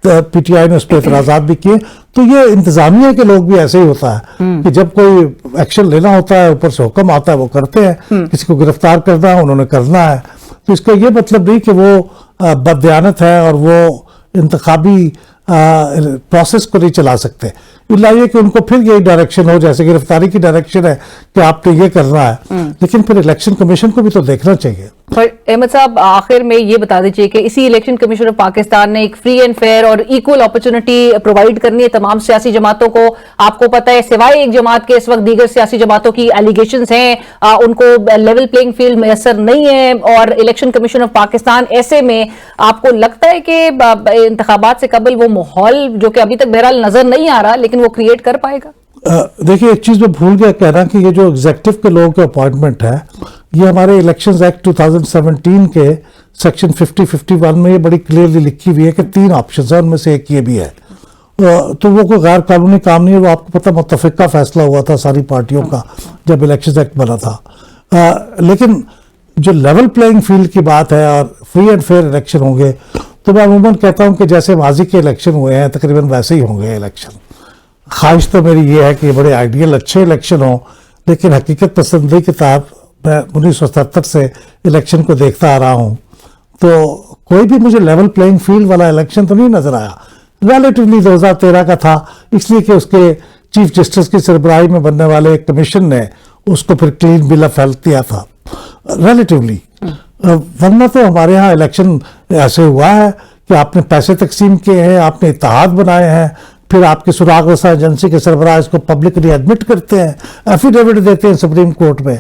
पीटीआई ने उस पर एतराजात भी किए। तो ये इंतजामिया के लोग भी ऐसे ही होता है कि जब कोई एक्शन लेना होता है, ऊपर से हुक्म आता है, वो करते हैं। किसी को गिरफ्तार करना है, उन्होंने करना है। तो इसका ये मतलब नहीं कि वो बददियानत है और वो इंतखाबी प्रोसेस को नहीं चला सकते। ये कि उनको फिर यही डायरेक्शन हो, जैसे गिरफ्तारी की डायरेक्शन है कि आपने ये करना है, लेकिन फिर इलेक्शन कमीशन को भी तो देखना चाहिए। पर अहमद साहब, आखिर में ये बता दीजिए कि इसी इलेक्शन कमीशन ऑफ पाकिस्तान ने एक फ्री एंड फेयर और इक्वल अपॉर्चुनिटी प्रोवाइड करनी है तमाम सियासी जमातों को। आपको पता है सिवाय एक जमात के इस वक्त दीगर सियासी जमातों की एलिगेशंस हैं, उनको लेवल प्लेइंग फील्ड मैसर नहीं है। और इलेक्शन कमीशन ऑफ पाकिस्तान ऐसे में आपको लगता है कि इंतखाबात से कबल वो माहौल जो कि अभी तक बहरहाल नजर नहीं आ रहा, लेकिन वो क्रिएट कर पाएगा? देखिए, एक चीज मैं भूल गया कहना कि ये जो एग्जीक्यूटिव के लोगों के अपॉइंटमेंट है, ये हमारे इलेक्शंस एक्ट 2017 के सेक्शन 50-51 में ये बड़ी क्लियरली लिखी हुई है कि 3 ऑप्शन है, उनमें से एक ये भी है। तो वो कोई गैर कानूनी काम नहीं है, वो आपको पता मुत्तफिका फैसला हुआ था सारी पार्टियों का जब इलेक्शन एक्ट बना था। लेकिन जो लेवल प्लेइंग फील्ड की बात है और फ्री एंड फेयर इलेक्शन होंगे, तो मैं अमूमन कहता हूं कि जैसे माजी के इलेक्शन हुए हैं तकरीबन वैसे ही होंगे इलेक्शन। ख्वाहिश तो मेरी ये है कि बड़े आइडियल अच्छे इलेक्शन हो, लेकिन हकीकत पसंदी के तहत मैं 1977 से इलेक्शन को देखता आ रहा हूं, तो कोई भी मुझे लेवल प्लेइंग फील्ड वाला इलेक्शन तो नहीं नजर आया। रिलेटिवली 2013 का था, इसलिए कि उसके चीफ जस्टिस की सरबराही में बनने वाले एक कमीशन ने उसको फिर क्लीन बिल ऑफ हेल्थ दिया था रिलेटिवली। वरना तो हमारे यहाँ इलेक्शन ऐसे हुआ है कि आपने पैसे तकसीम किए हैं, आपने इत्तेहाद बनाए हैं, फिर आपकी सुराग रसा एजेंसी के सरबराह इसको पब्लिकली एडमिट करते हैं, एफिडेविट देते हैं सुप्रीम कोर्ट में।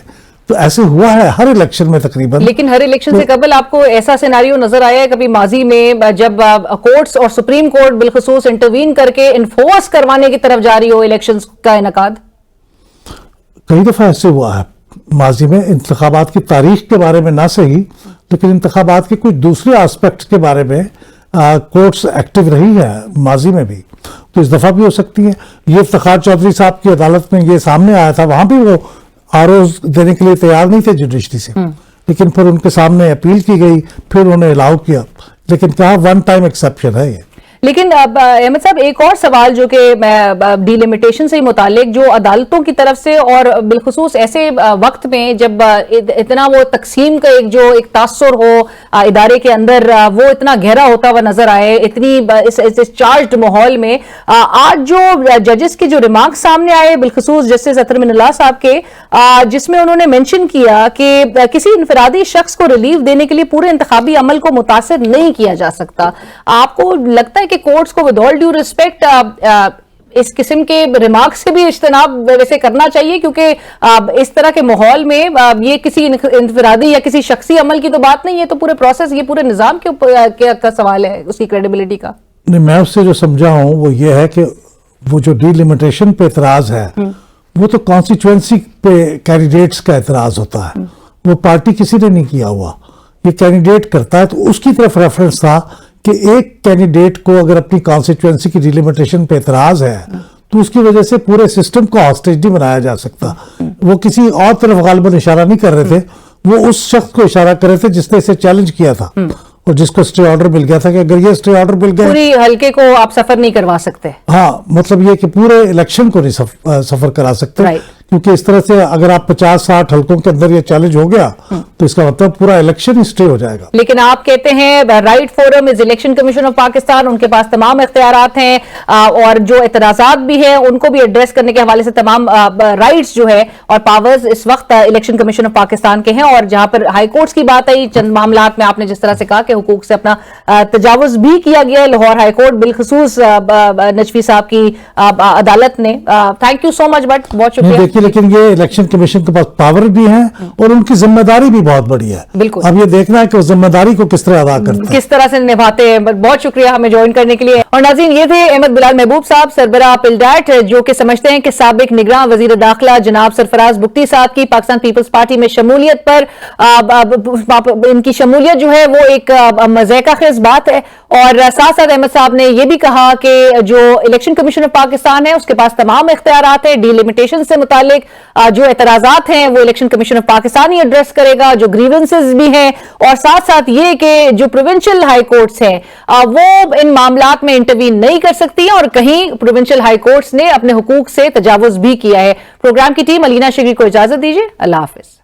तो ऐसे हुआ है हर इलेक्शन में तकरीबन। लेकिन हर इलेक्शन से कबल आपको ऐसा सिनेरियो नजर आया है कभी माजी में जब कोर्ट्स और सुप्रीम कोर्ट बिलखसूस इंटरवीन करके इन्फोर्स करवाने की तरफ जा रही हो इलेक्शंस का इनकाद? कई दफा ऐसे हुआ है माजी में, इंतखाबात की तारीख के बारे में ना सही, लेकिन इंतखाबात के कुछ दूसरे एस्पेक्ट के बारे में कोर्ट्स एक्टिव रही है माजी में भी, तो इस दफा भी हो सकती है। ये इफ्तिखार चौधरी साहब की अदालत में ये सामने आया था, वहां भी वो आरोज देने के लिए तैयार नहीं थे जुडिशरी से, लेकिन फिर उनके सामने अपील की गई, फिर उन्हें अलाउ किया, लेकिन कहा वन टाइम एक्सेप्शन है ये। लेकिन अहमद साहब एक और सवाल जो कि मैं डिलिमिटेशन से मुतालिक जो अदालतों की तरफ से और बिलखुसूस ऐसे वक्त में जब इतना वो तकसीम का एक तासुर हो इदारे के अंदर, वो इतना गहरा होता हुआ नजर आए इतनी इस चार्ज्ड माहौल में, आज जो जजेस के जो रिमार्क सामने आए बिलखुसूस जस्टिस अतर मिनल्लाह साहब के, जिसमें उन्होंने मेंशन किया कि किसी इनफरादी शख्स को रिलीफ देने के लिए पूरे इंतखाबी अमल को मुतासिर नहीं किया जा सकता। आपको लगता है कि कोर्ट्स को विद ऑल ड्यू रिस्पेक्ट इस किस्म के रिमार्क से भी इज्तनाब वैसे करना चाहिए, क्योंकि इस तरह के माहौल में ये किसी इनफरादी या किसी शख्सी अमल की तो बात नहीं है, तो पूरे प्रोसेस, ये पूरे निजाम के ऊपर का सवाल है, उसकी क्रेडिबिलिटी का। नहीं, मैं उससे जो समझा हूं वो ये है कि वो जो डिलिमिटेशन पे एतराज है वो तो कॉन्स्टिट्यूएंसी पे कैंडिडेट्स का एतराज होता है, वो पार्टी किसी ने नहीं किया हुआ, ये कैंडिडेट करता है। तो उसकी तरफ रेफरेंस था कि एक कैंडिडेट को अगर अपनी कॉन्स्टिट्यूएंसी की डिलिमिटेशन पे एतराज है तो उसकी वजह से पूरे सिस्टम को हॉस्टेज नहीं बनाया जा सकता। वो किसी और तरफ गालिबन इशारा नहीं कर रहे थे, वो उस शख्स को इशारा कर रहे थे जिसने इसे चैलेंज किया था और जिसको स्टे ऑर्डर मिल गया था कि अगर ये स्टे ऑर्डर मिल गया, पूरी हल्के को आप सफर नहीं करवा सकते। हाँ, मतलब ये कि पूरे इलेक्शन को नहीं सफर करा सकते, क्योंकि इस तरह से अगर आप 50-60 हल्कों के अंदर ये चैलेंज हो गया तो इसका मतलब पूरा इलेक्शन ही स्टे हो जाएगा। लेकिन आप कहते हैं right forum is election commission of Pakistan, उनके पास तमाम इख्तियारात हैं और जो एतराजात भी हैं उनको भी एड्रेस करने के हवाले से तमाम राइट्स जो है और पावर्स इस वक्त इलेक्शन कमीशन ऑफ पाकिस्तान के हैं। और जहां पर हाई कोर्ट्स की बात आई, चंद मामलात में आपने जिस तरह से कहा कि हुकूक से अपना तजावुज भी किया गया है लाहौर हाई कोर्ट बिलखसूस नजफी साहब की अदालत ने। Thank you so much, but बहुत शुक्रिया। लेकिन ये इलेक्शन कमीशन के पास पावर भी है और उनकी जिम्मेदारी भी बहुत बड़ी है। बिल्कुल, अब ये देखना है कि उस जिम्मेदारी को किस तरह अदा करते हैं, किस तरह से निभाते हैं। बहुत शुक्रिया हमें ज्वाइन करने के लिए। और नाज़रीन, ये थे अहमद बिलाल महबूब साहब, सरबराह पिलडैट, जो कि समझते हैं कि साबिक निगरान वजीर दाखिला जनाब सरफराज बुगटी साहब की पाकिस्तान पीपल्स पार्टी में शमूलियत पर इनकी शमूलियत जो है वो एक मज़ाक़ा खेज बात है। और साथ साथ अहमद साहब ने यह भी कहा कि जो इलेक्शन कमीशन ऑफ पाकिस्तान है उसके पास तमाम इख्तियारात है, डिलिमिटेशन से मुतालिक जो एतराजात हैं वो election commission of Pakistan he address करेगा, जो ग्रीवेंसेस भी हैं। और साथ साथ ये कि जो प्रोविंशियल हाई कोर्ट्स हैं वो इन मामलात में इंटरवीन नहीं कर सकती और कहीं प्रोविंशियल हाई कोर्ट्स ने अपने हुकूक से तजावुज भी किया है। प्रोग्राम की टीम अलीना शिगरी को इजाजत दीजिए, अल्लाह हाफिज।